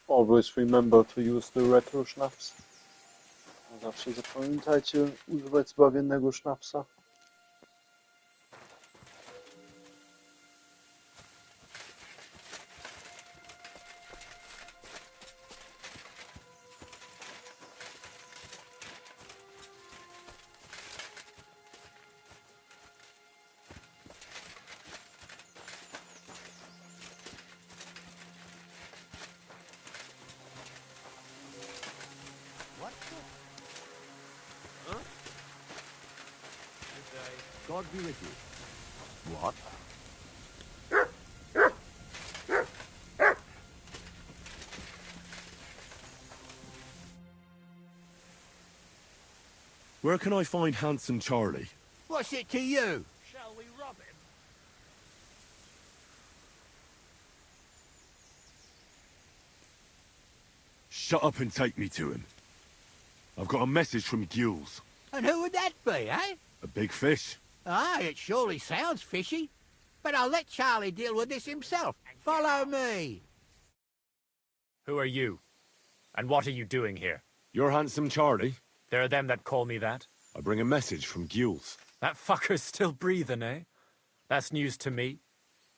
Always remember to use the retro schnapps. Zawsze zapamiętajcie używać zbawiennego sznapsa. God be with you. What? Where can I find Handsome Charlie? What's it to you? Shall we rob him? Shut up and take me to him. I've got a message from Gules. And who would that be, eh? A big fish. Ah, it surely sounds fishy. But I'll let Charlie deal with this himself. Follow me. Who are you? And what are you doing here? You're Handsome Charlie? There are them that call me that. I bring a message from Gules. That fucker's still breathing, eh? That's news to me.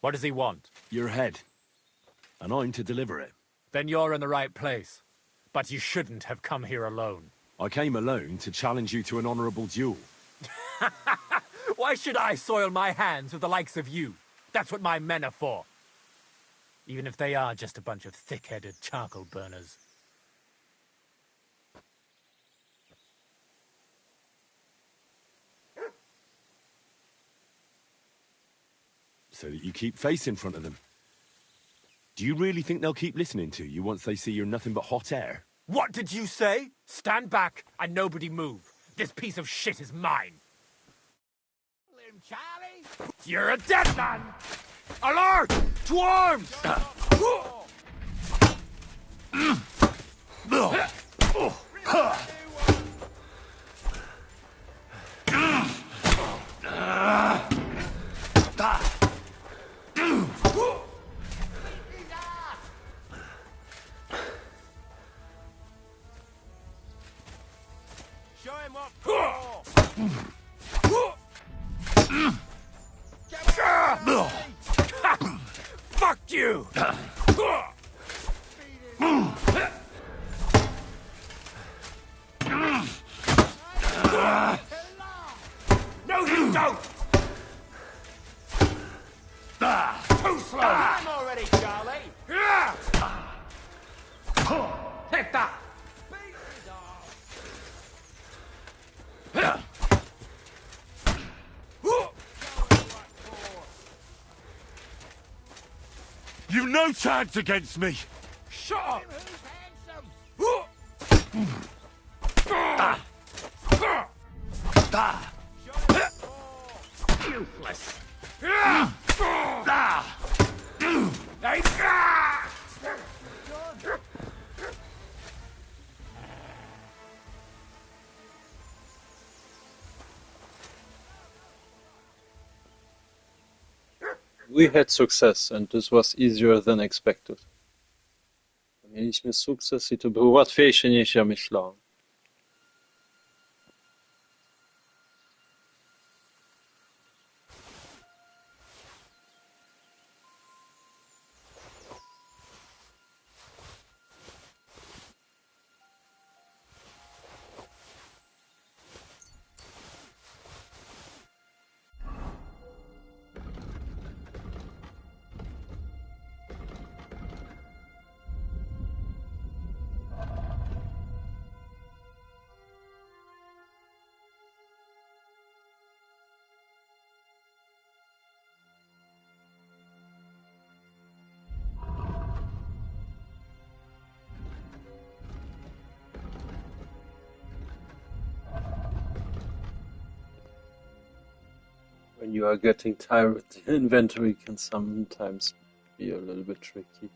What does he want? Your head. And I'm to deliver it. Then you're in the right place. But you shouldn't have come here alone. I came alone to challenge you to an honourable duel. Why should I soil my hands with the likes of you? That's what my men are for. Even if they are just a bunch of thick-headed charcoal burners. So that you keep face in front of them. Do you really think they'll keep listening to you once they see you're nothing but hot air? What did you say? Stand back and nobody move. This piece of shit is mine. Charlie? You're a dead man! Alert! To arms! Show him what for! Fuck you! No, you don't! Too slow! I'm already, Charlie! Take that! You've no chance against me! Shut up! Useless! We had success and this was easier than expected. Mieliśmy sukces i to było łatwiejsze niż ja myślałem. When you are getting tired, the inventory can sometimes be a little bit tricky.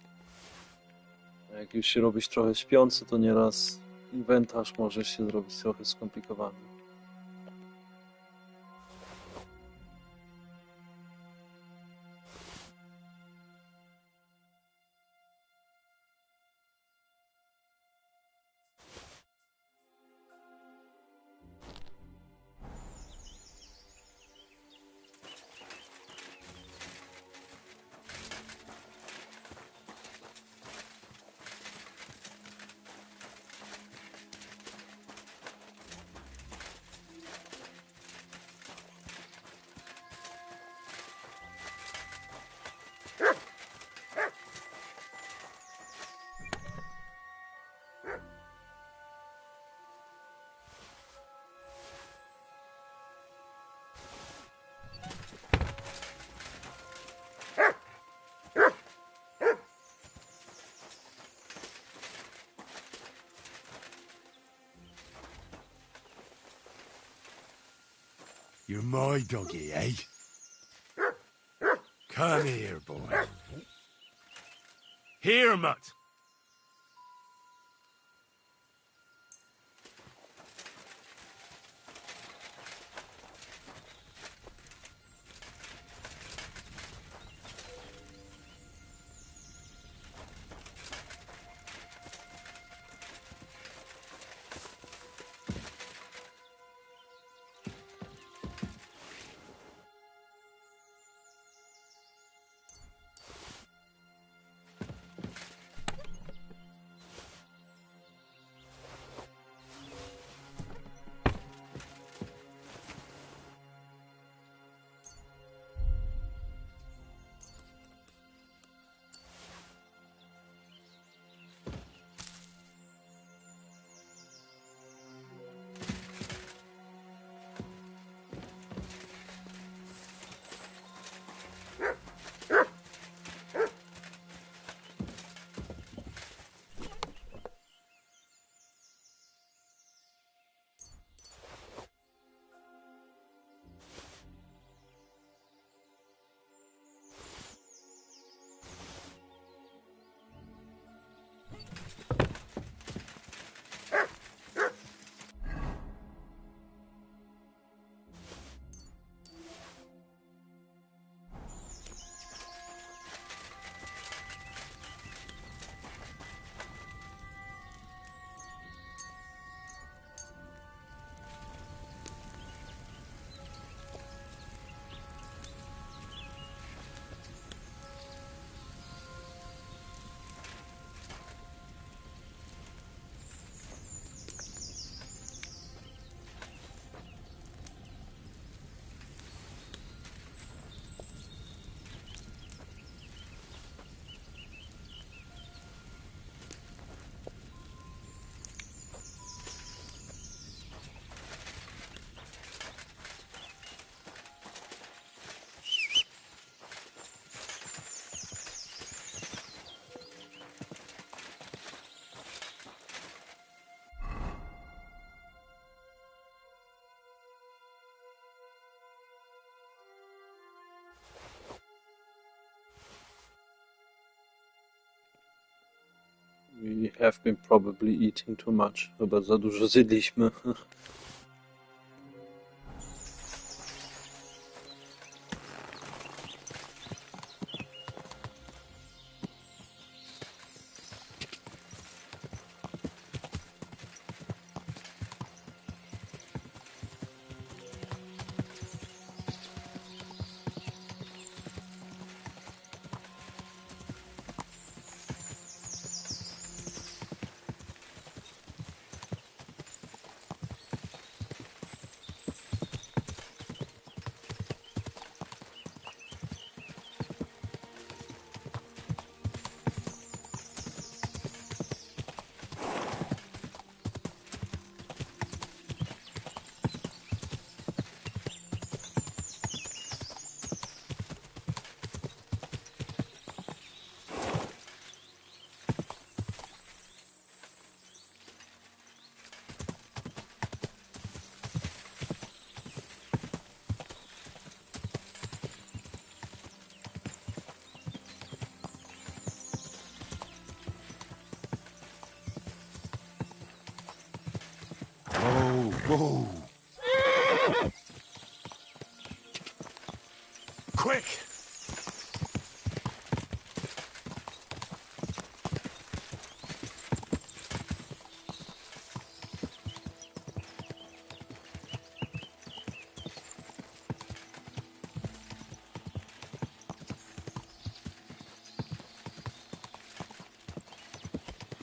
A jak już się robisz trochę śpiący, to nieraz inwentarz może się zrobić trochę skomplikowany. You're my doggy, eh? Come here, boy. Here, mutt. We have been probably eating too much, chyba za dużo zjedliśmy. Whoa! Quick!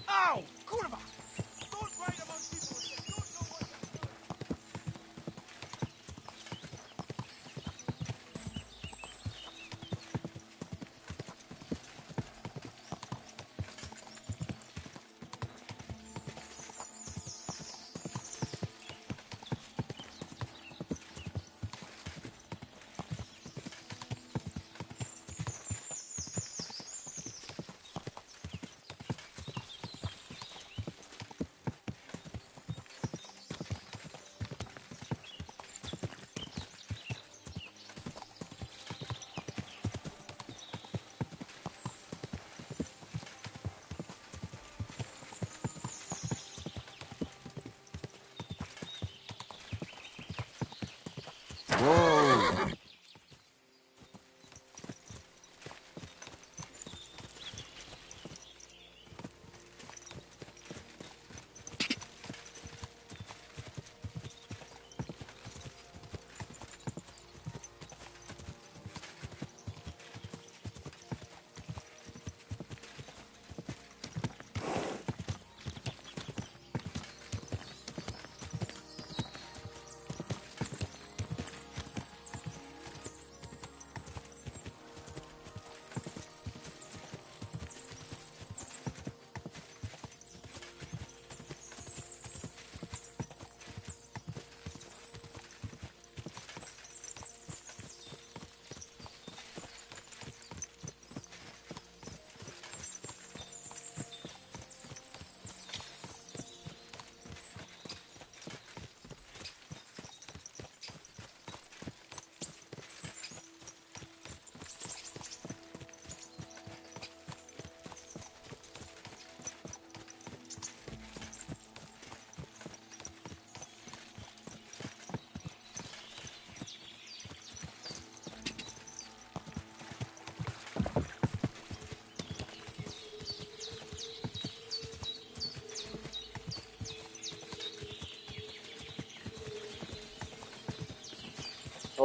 Ow! Kurwa! Don't ride among people if they don't know what they're doing!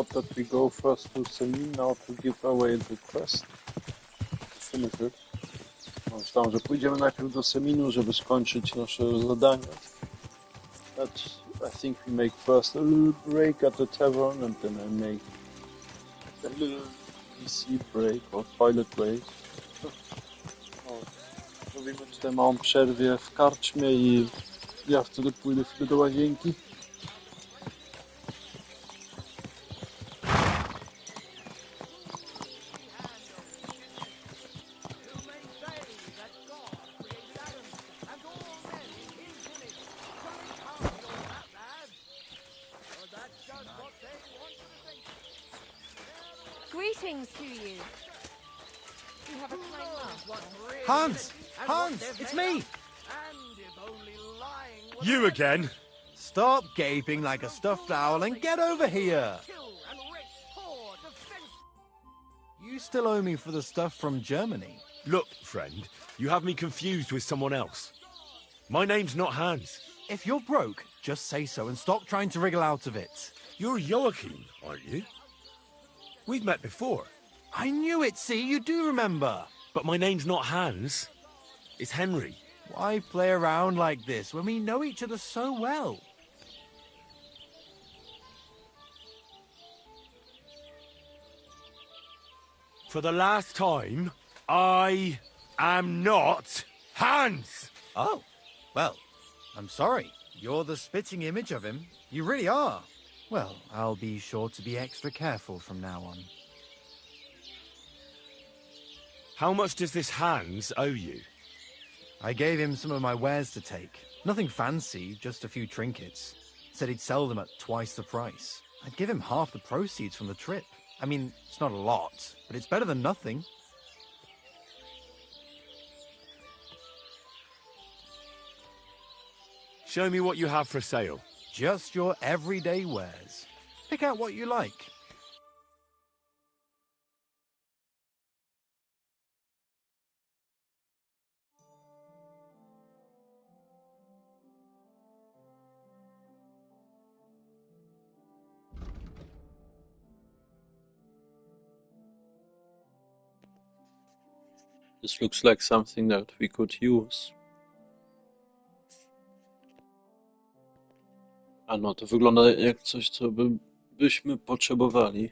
thought that we go first to Semin now to give away the quest. Finish it. Myślałem, że pójdziemy najpierw do Seminu, żeby skończyć nasze zadania. But I think we make first a little break at the tavern and then I make a little PC break or toilet break. Robimy tutaj małą przerwę w karczmie i ja wtedy pójdę chwilę do łazienki. Greetings to you. You have a kind mouth. Hans! Hans! It's me! You again? Stop gaping like a stuffed owl and get over here! You still owe me for the stuff from Germany. Look, friend, you have me confused with someone else. My name's not Hans. If you're broke, just say so and stop trying to wriggle out of it. You're Joachim, aren't you? We've met before. I knew it, see? You do remember. But my name's not Hans. It's Henry. Why play around like this when we know each other so well? For the last time, I am not Hans! Oh, well, I'm sorry. You're the spitting image of him. You really are. Well, I'll be sure to be extra careful from now on. How much does this Hans owe you? I gave him some of my wares to take. Nothing fancy, just a few trinkets. Said he'd sell them at twice the price. I'd give him half the proceeds from the trip. I mean, it's not a lot, but it's better than nothing. Show me what you have for sale. Just your everyday wares. Pick out what you like. This looks like something that we could use. A no, to wygląda jak coś, co byśmy potrzebowali.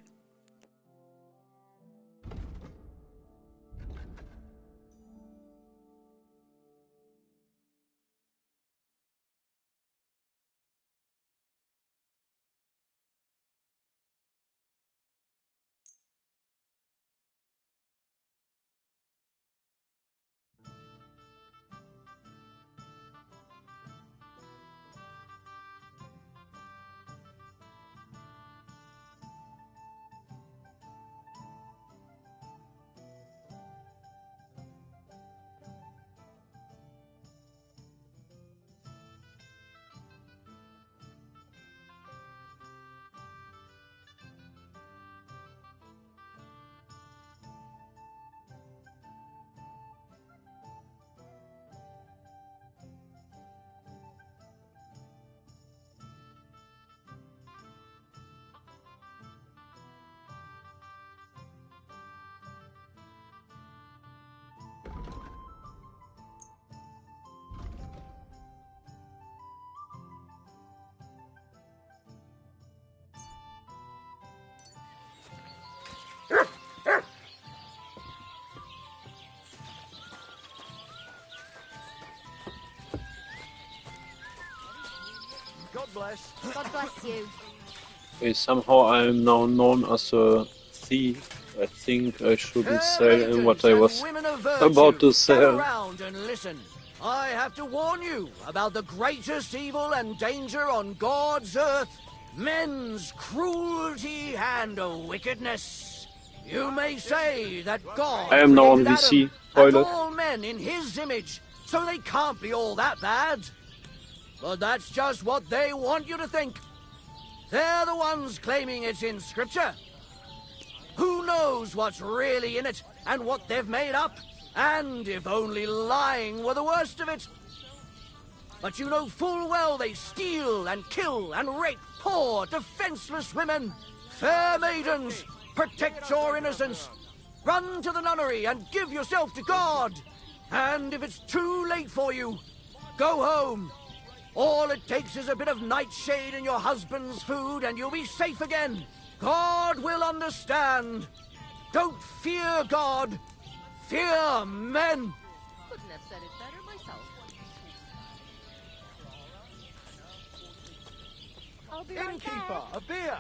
God bless. God bless you. Okay, somehow I am now known as a thief. I think I shouldn't say what I was about to say. Gather round and listen. I have to warn you about the greatest evil and danger on God's earth. Men's cruelty and wickedness. You may say that God I am now on created VC Adam toilet. and all men in his image, so they can't be all that bad. But that's just what they want you to think. They're the ones claiming it's in Scripture. Who knows what's really in it and what they've made up? And if only lying were the worst of it. But you know full well they steal and kill and rape poor, defenseless women. Fair maidens, protect your innocence. Run to the nunnery and give yourself to God. And if it's too late for you, go home. All it takes is a bit of nightshade in your husband's food and you'll be safe again. God will understand. Don't fear God. Fear men. Couldn't have said it better myself. I'll be right Innkeeper, back. a beer!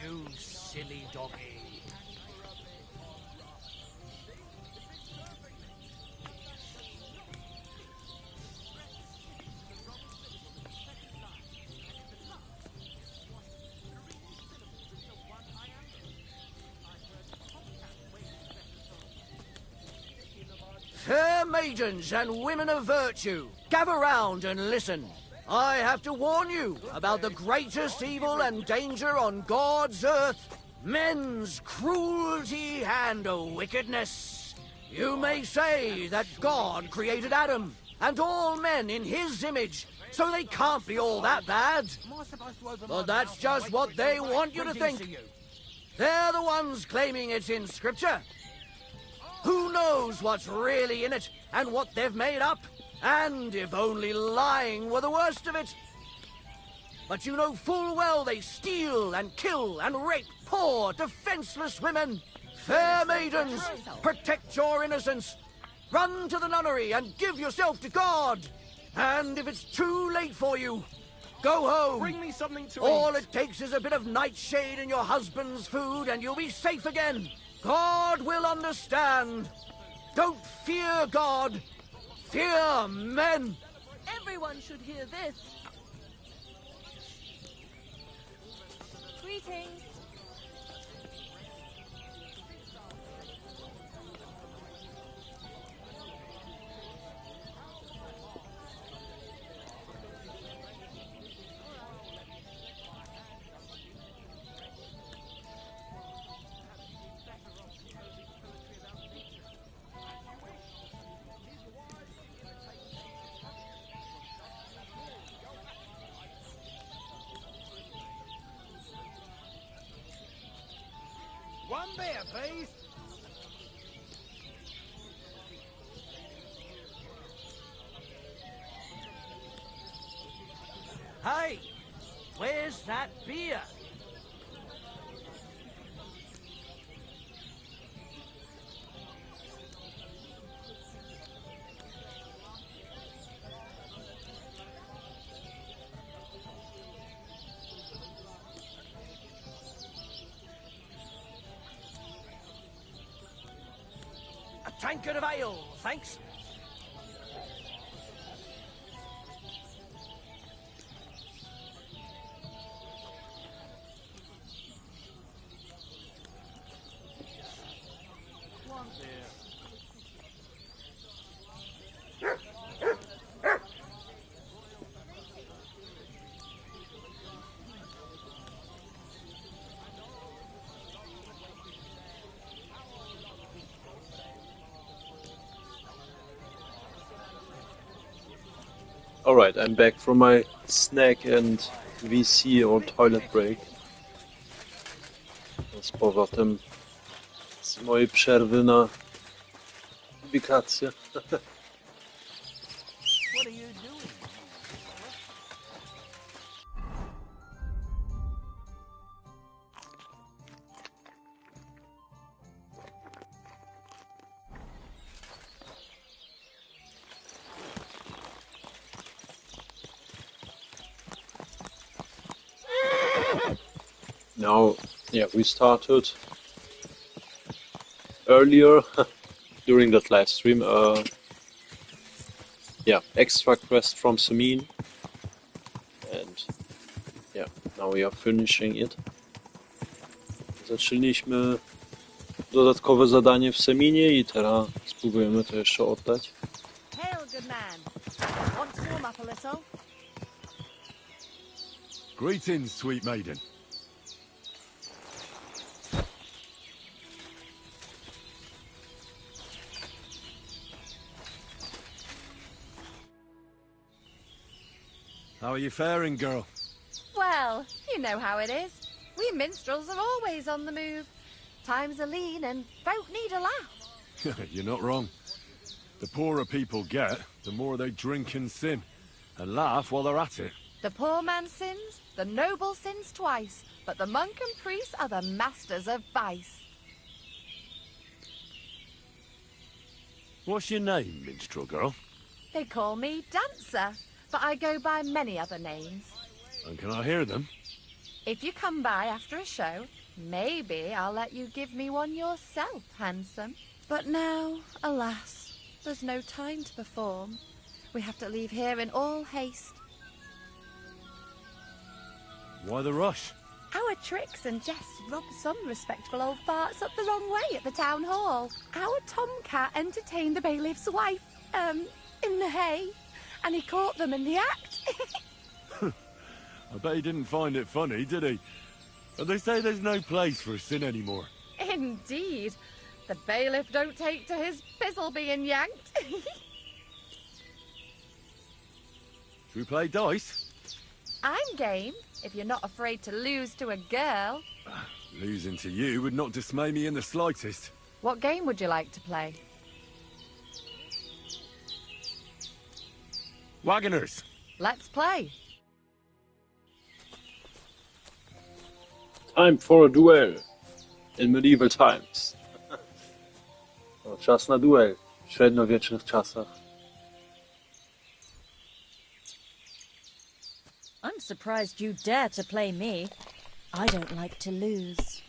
You silly doggy. Fair maidens and women of virtue, gather round and listen. I have to warn you about the greatest evil and danger on God's earth. Men's cruelty and wickedness. You may say that God created Adam and all men in his image, so they can't be all that bad. But that's just what they want you to think. They're the ones claiming it's in Scripture. Who knows what's really in it and what they've made up? And if only lying were the worst of it. But you know full well they steal and kill and rape poor, defenseless women. Fair maidens, protect your innocence. Run to the nunnery and give yourself to God. And if it's too late for you, go home. Bring me something to All eat. it takes is a bit of nightshade in your husband's food and you'll be safe again. God will understand. Don't fear God. Fear men. Everyone should hear this. Greetings. One beer, please. Hey, where's that beer? A tankard of ale, thanks. One beer. Alright, I'm back from my snack and WC or toilet break. Z powrotem z mojej przerwy na ubikację. What are you doing? Now, yeah, we started earlier during that live stream, yeah, extra quest from Semin, and yeah, now we are finishing it. Zaczęliśmy dodatkowe zadanie w Seminie i teraz spróbujemy to jeszcze oddać. Hail, good man. Want to warm up a little? Greetings, sweet maiden. How are you faring, girl? Well, you know how it is. We minstrels are always on the move. Times are lean and folk need a laugh. You're not wrong. The poorer people get, the more they drink and sin, and laugh while they're at it. The poor man sins, the noble sins twice, but the monk and priest are the masters of vice. What's your name, minstrel girl? They call me Dancer, but I go by many other names. And can I hear them? If you come by after a show, maybe I'll let you give me one yourself, handsome. But now, alas, there's no time to perform. We have to leave here in all haste. Why the rush? Our tricks and jests rubbed some respectable old farts up the wrong way at the town hall. Our tomcat entertained the bailiff's wife, in the hay, and he caught them in the act. I bet he didn't find it funny, did he? And they say there's no place for sin anymore. Indeed. The bailiff don't take to his pizzle being yanked. Should we play dice? I'm game, if you're not afraid to lose to a girl. Losing to you would not dismay me in the slightest. What game would you like to play? Wagoners! Let's play. Time for a duel in medieval times. Czas na duel w średniowiecznych czasach. I'm surprised you dare to play me. I don't like to lose.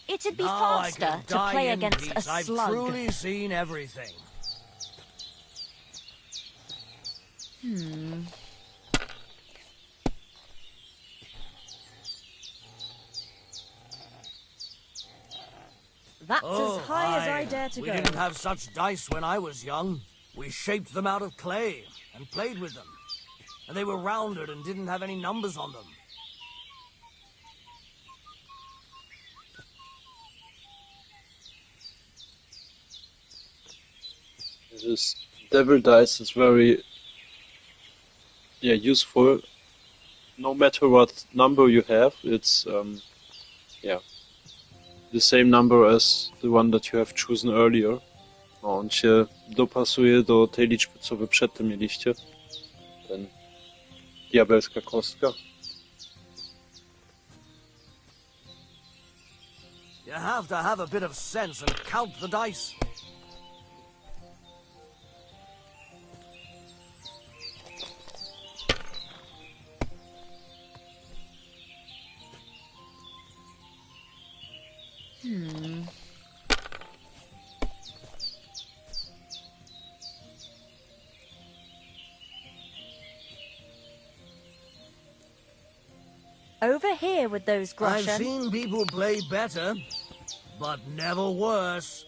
It'd be Now I faster can to die play in against peace. a I've slug. truly seen everything. That's as high as I dare to we go. didn't have such dice when I was young. We shaped them out of clay and played with them. And they were rounded and didn't have any numbers on them. This devil dice is very useful. No matter what number you have, it's the same number as the one that you have chosen earlier. On się dopasuje do tej liczby, co wy przedtem mieliście. Ten diabelska kostka. You have to have a bit of sense and count the dice. Over here with those groschen. I've seen people play better, but never worse.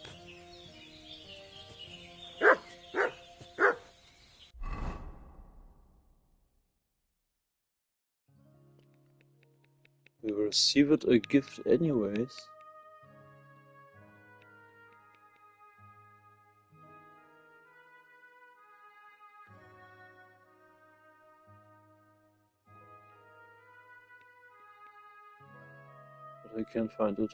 We received a gift anyways. But I can't find it.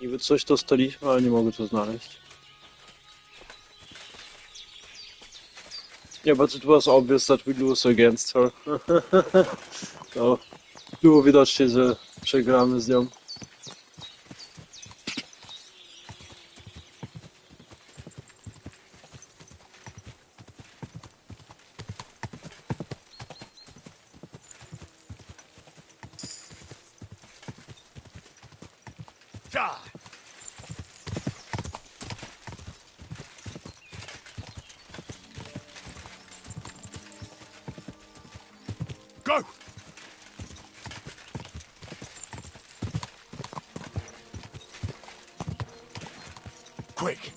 Niby coś dostaliśmy, ale nie mogę to znaleźć. Yeah, but it was obvious that we lose against her. No, było widocznie, że przegramy z nią. Go! Quick!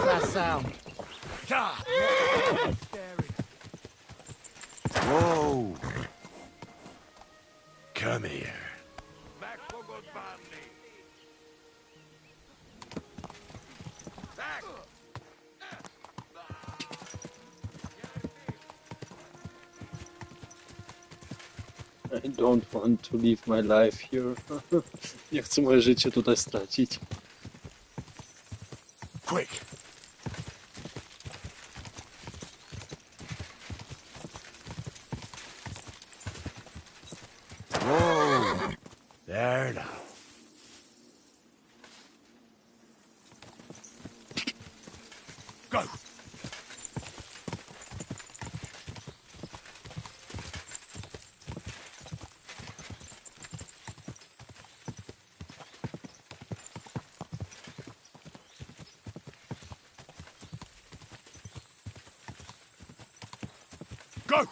That sound. Whoa! Come here. I don't want to leave my life here. Nie chcę moje życie tutaj stracić. Quick! Whoa! There now. Go! Go!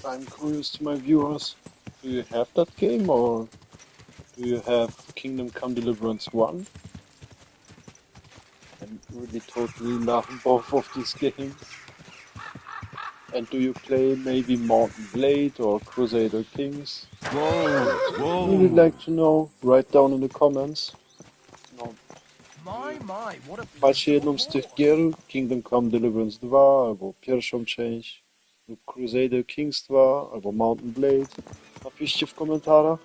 I'm curious to my viewers. Do you have that game or do you have Kingdom Come Deliverance 1? I'm really totally loving both of these games. And do you play maybe Mountain Blade or Crusader Kings? Whoa! I'd really like to know. Write down in the comments. No. My, what a Macie jedną z tych gier, Kingdom Come Deliverance 2, albo pierwszą część, lub Crusader Kings 2, albo Mountain Blade. Napiszcie w komentarzach.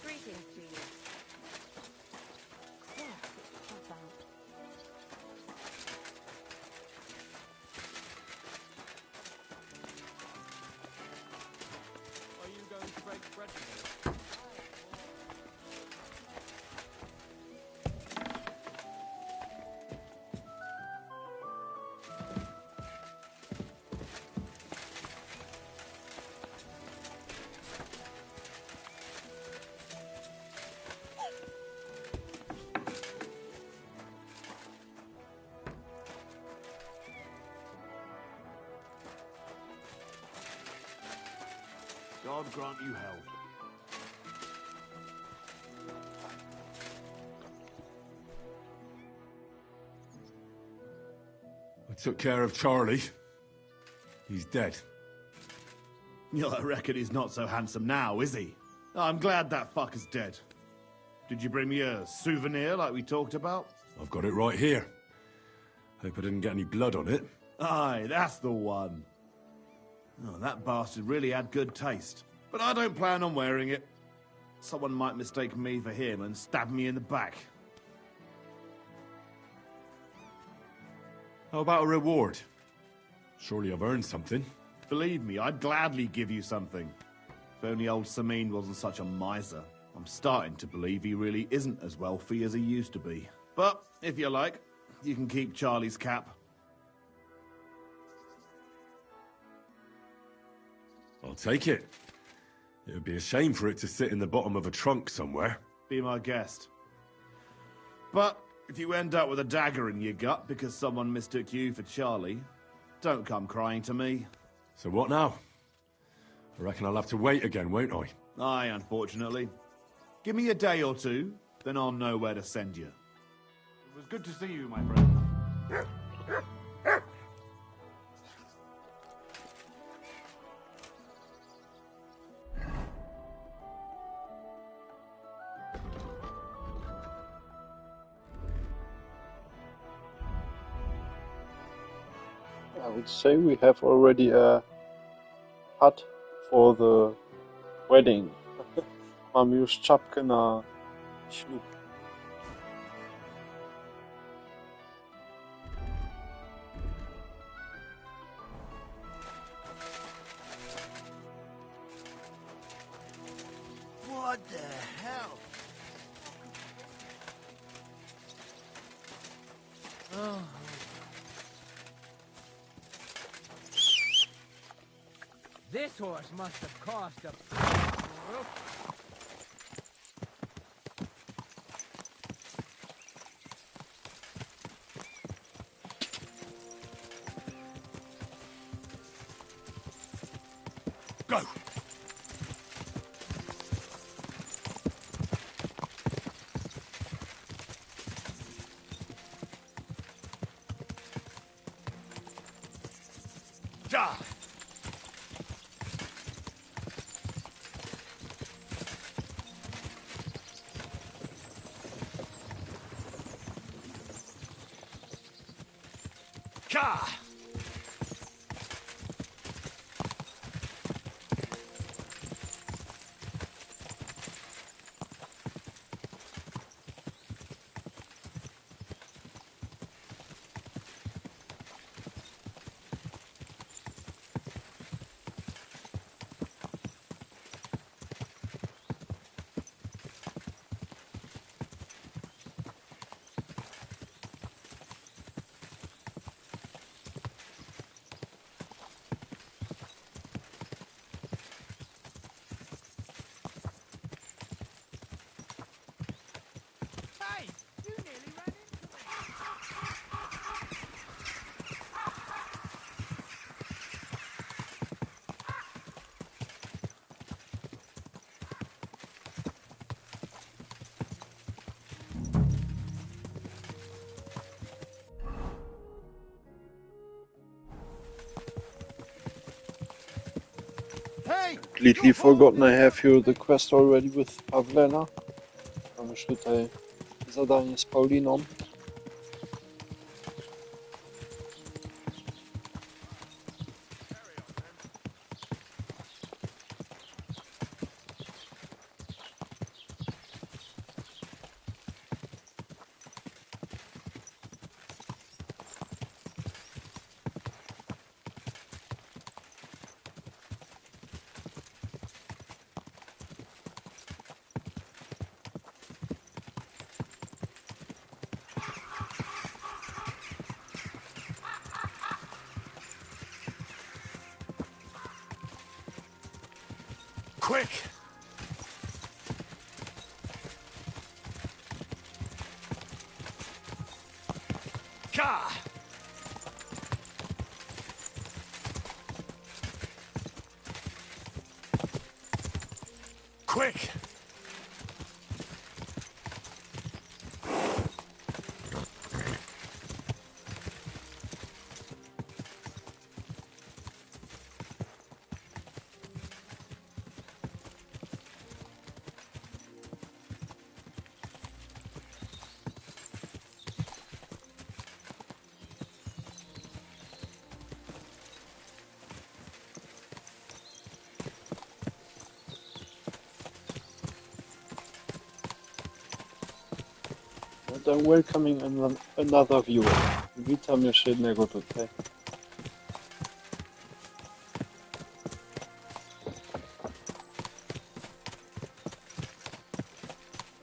Greetings to you. Yes, it's hot out. Are you going to break bread today? God grant you health. I took care of Charlie. He's dead. I reckon he's not so handsome now, is he? I'm glad that fucker's dead. Did you bring me a souvenir like we talked about? I've got it right here. Hope I didn't get any blood on it. Aye, that's the one. Oh, that bastard really had good taste. But I don't plan on wearing it. Someone might mistake me for him and stab me in the back. How about a reward? Surely I've earned something. Believe me, I'd gladly give you something. If only old Samin wasn't such a miser. I'm starting to believe he really isn't as wealthy as he used to be. But, if you like, you can keep Charlie's cap. I'll take it. It would be a shame for it to sit in the bottom of a trunk somewhere. Be my guest. But, If you end up with a dagger in your gut because someone mistook you for Charlie, don't come crying to me. So what now? I reckon I'll have to wait again, won't I? Aye, unfortunately. Give me a day or two, then I'll know where to send you. It was good to see you, my friend. I would say we have already a hut for the wedding. Mam już czapkę na ślub. What the hell? Oh. This horse must have cost a... Go! Ja! Ka! Hey! You nearly ran into me! Completely forgotten I have here the quest already with Pawlena. Mam już tutaj zadanie z Pauliną. Quick! Ka! Quick! And I'm welcoming another viewer. Witam jeszcze jednego tutaj.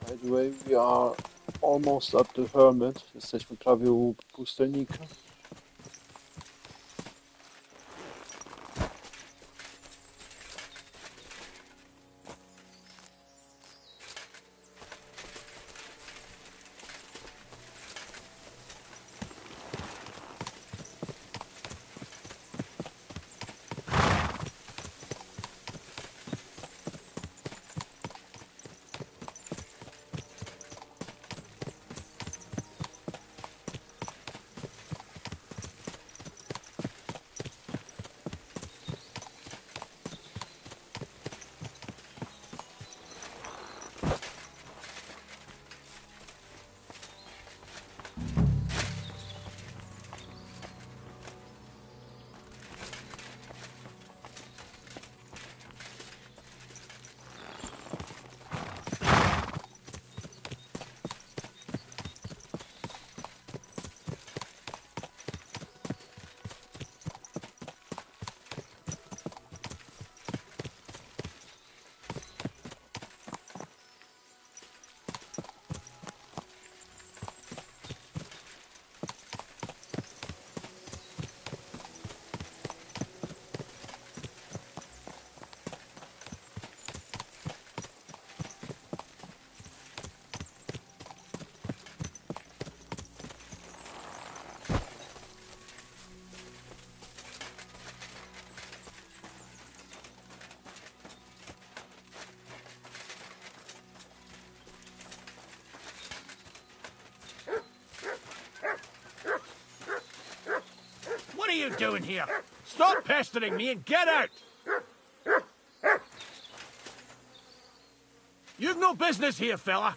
By the way, we are almost at the hermit. Jesteśmy prawie u pustelnika. you doing here? Stop pestering me and get out! You've no business here, fella.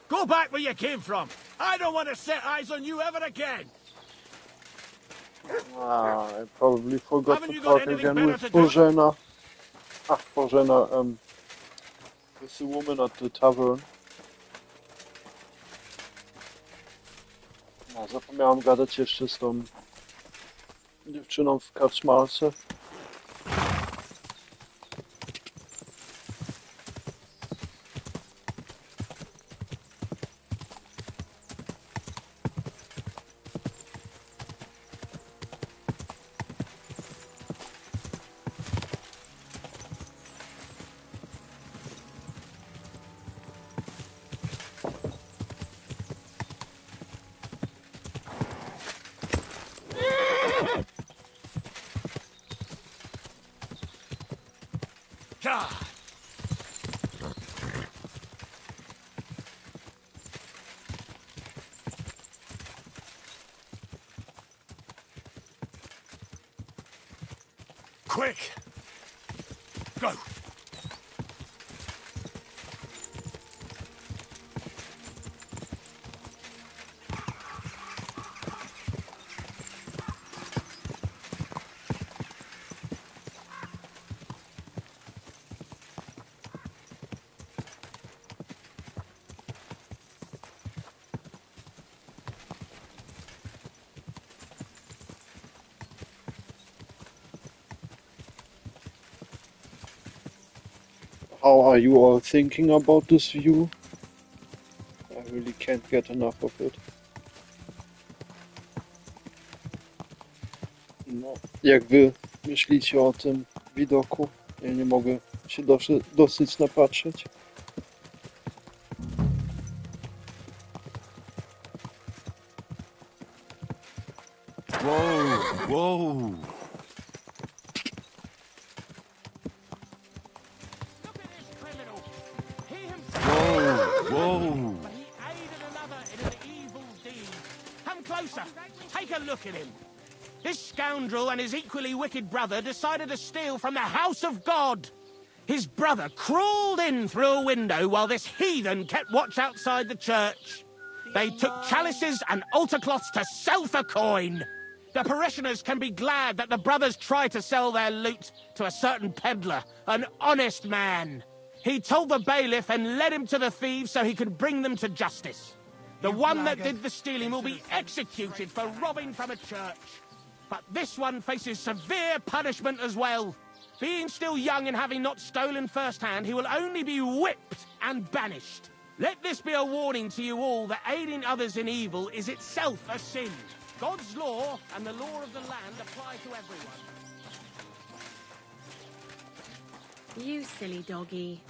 Go back where you came from. I don't want to set eyes on you ever again. I probably forgot Haven't to you got talk anything again better with to do? Bożena. Bożena, with the woman at the tavern. No, zapomniałem gadać jeszcze z tą dziewczyną w karczmarce. God. Quick! Go! How are you all thinking about this view? I really can't get enough of it. No, jak wy myślicie o tym widoku? Ja nie mogę się dosyć napatrzeć. Whoa, whoa. Whoa. But he aided another in an evil deed. Come closer. Take a look at him. This scoundrel and his equally wicked brother decided to steal from the house of God. His brother crawled in through a window while this heathen kept watch outside the church. They took chalices and altar cloths to sell for coin. The parishioners can be glad that the brothers tried to sell their loot to a certain peddler, an honest man. He told the bailiff and led him to the thieves so he could bring them to justice. The one that did the stealing will be executed for robbing from a church. But this one faces severe punishment as well. Being still young and having not stolen firsthand, he will only be whipped and banished. Let this be a warning to you all that aiding others in evil is itself a sin. God's law and the law of the land apply to everyone. You silly doggy.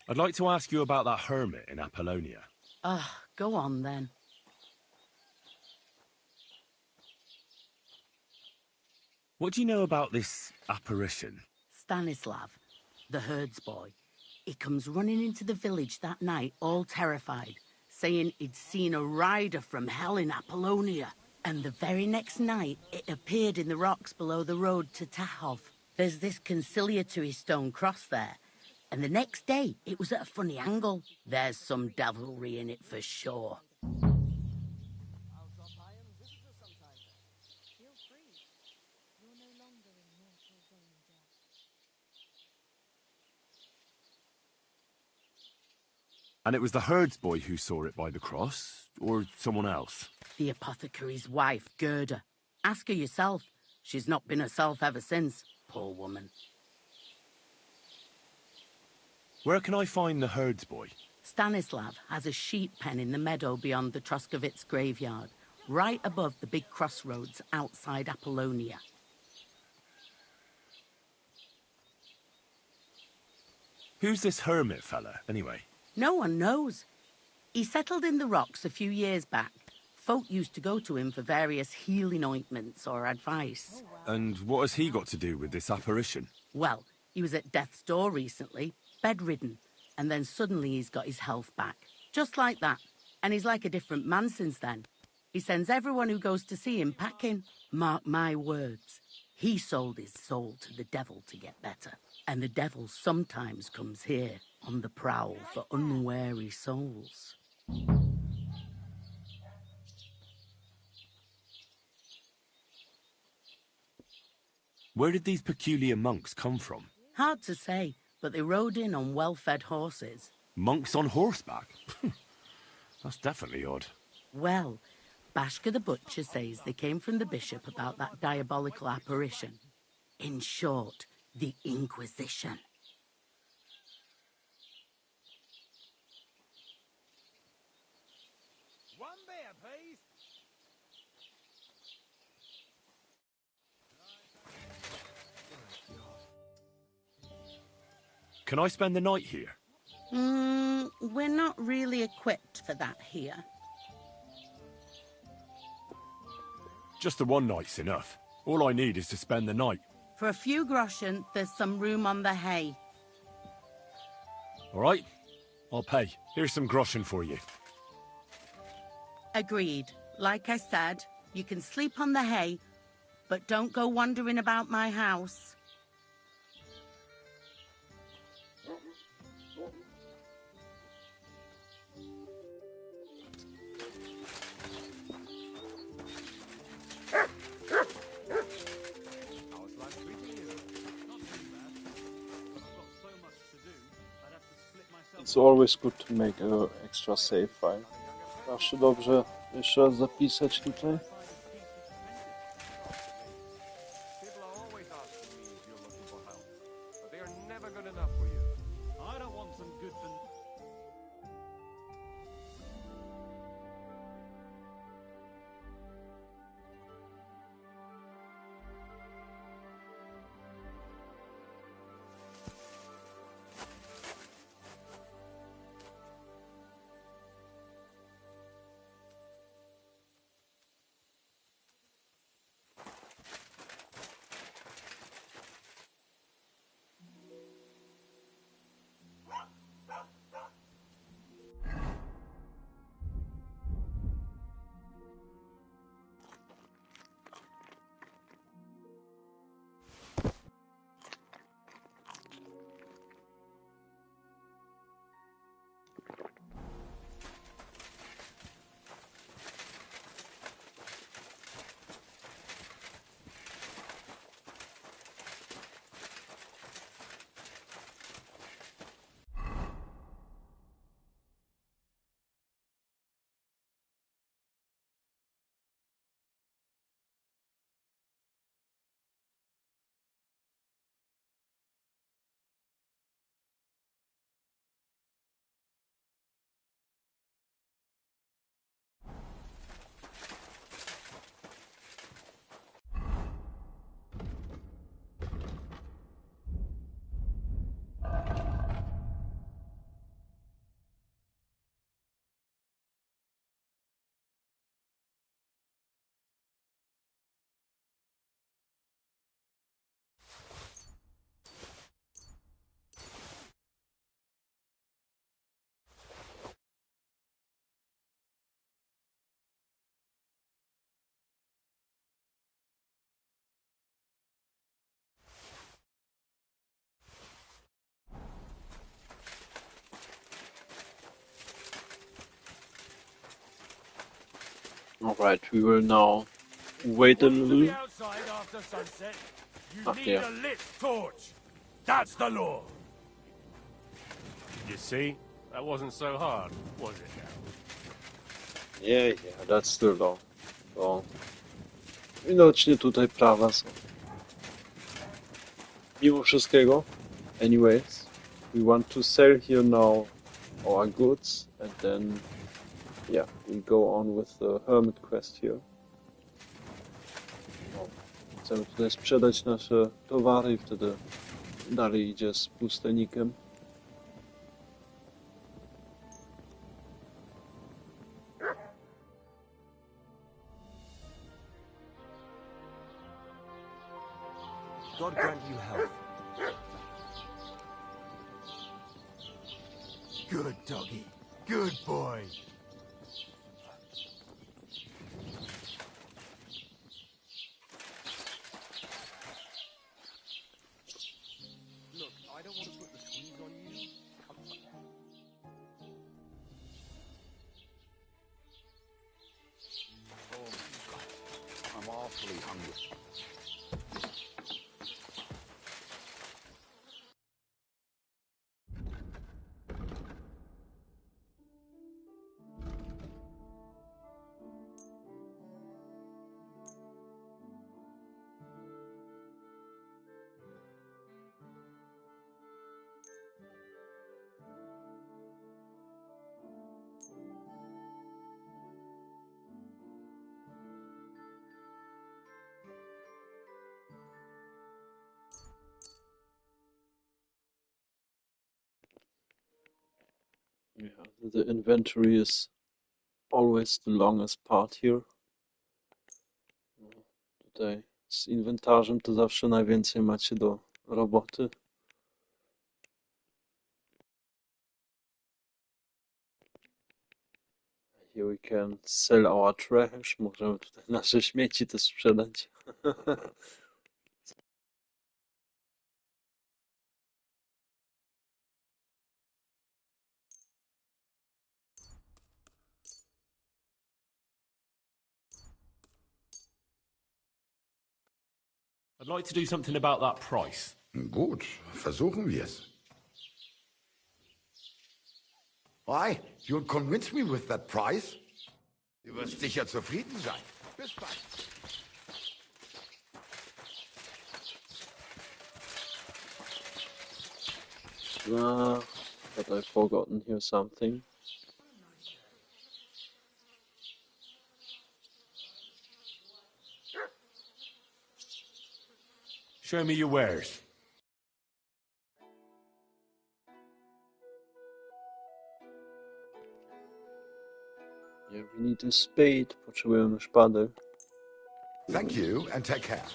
I'd like to ask you about that hermit in Apollonia. Go on then. What do you know about this apparition? Stanislav, the herds boy. He comes running into the village that night, all terrified, saying he'd seen a rider from hell in Apollonia. And the very next night, it appeared in the rocks below the road to Tahov. There's this conciliatory stone cross there. And the next day, it was at a funny angle. There's some devilry in it for sure. And it was the herds boy who saw it by the cross, or someone else? The apothecary's wife, Gerda. Ask her yourself. She's not been herself ever since, poor woman. Where can I find the herds boy? Stanislav has a sheep pen in the meadow beyond the Troskovitz graveyard, right above the big crossroads outside Apollonia. Who's this hermit fella, anyway? No one knows. He settled in the rocks a few years back. Folk used to go to him for various healing ointments or advice. And what has he got to do with this apparition? Well, he was at death's door recently, bedridden, and then suddenly he's got his health back. Just like that. And he's like a different man since then. He sends everyone who goes to see him packing. Mark my words. He sold his soul to the devil to get better. And the devil sometimes comes here on the prowl for unwary souls. Where did these peculiar monks come from? Hard to say, but they rode in on well-fed horses. Monks on horseback? That's definitely odd. Well, Bashka the Butcher says they came from the bishop about that diabolical apparition. In short, the Inquisition. One beer, please. Can I spend the night here? We're not really equipped for that here. Just the one night's enough. All I need is to spend the night. For a few groschen, there's some room on the hay. All right, I'll pay. Here's some groschen for you. Agreed. Like I said, you can sleep on the hay, but don't go wandering about my house. It's always good to make an extra save file. Zawsze dobrze jeszcze raz zapisać tutaj. People are always asking me if you're looking for help, but they are never good enough for you. I don't want some good for... Alright, we will now wait a little. Outside after sunset, you Ah, need yeah. a lit torch. That's the law. You see? That wasn't so hard, was it? Yeah, that's still long. So, widocznie tutaj prawa są. Mimo wszystkiego, anyways, we want to sell here now our goods and then, yeah, we go on with the hermit quest here. No, chcemy tutaj sprzedać nasze towary i wtedy dalej idzie z pustelnikiem. God grant you health. Good doggy. Good boy. Look, I don't want to put the squeeze on you. Come on. Oh my God. I'm awfully hungry. Yeah, the inventory is always the longest part here. Tutaj z inwentarzem to zawsze najwięcej macie do roboty. Here we can sell our trash. Możemy tutaj nasze śmieci też sprzedać. I'd like to do something about that price. Gut, versuchen wir's. Why? You'll convince me with that price? Du wirst sicher zufrieden sein. Bis bald. But I've forgotten here something. Show me your wares. Yeah, we need a spade. Potrzebujemy szpadę. Thank you and take care.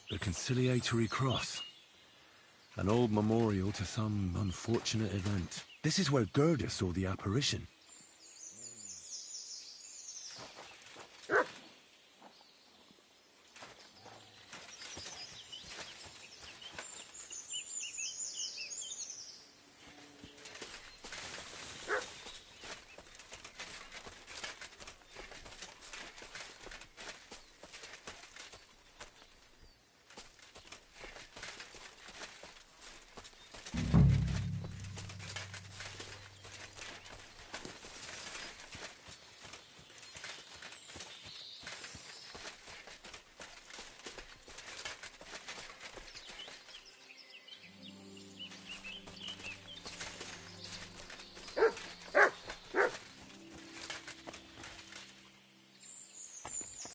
The conciliatory cross. An old memorial to some unfortunate event. This is where Gerda saw the apparition.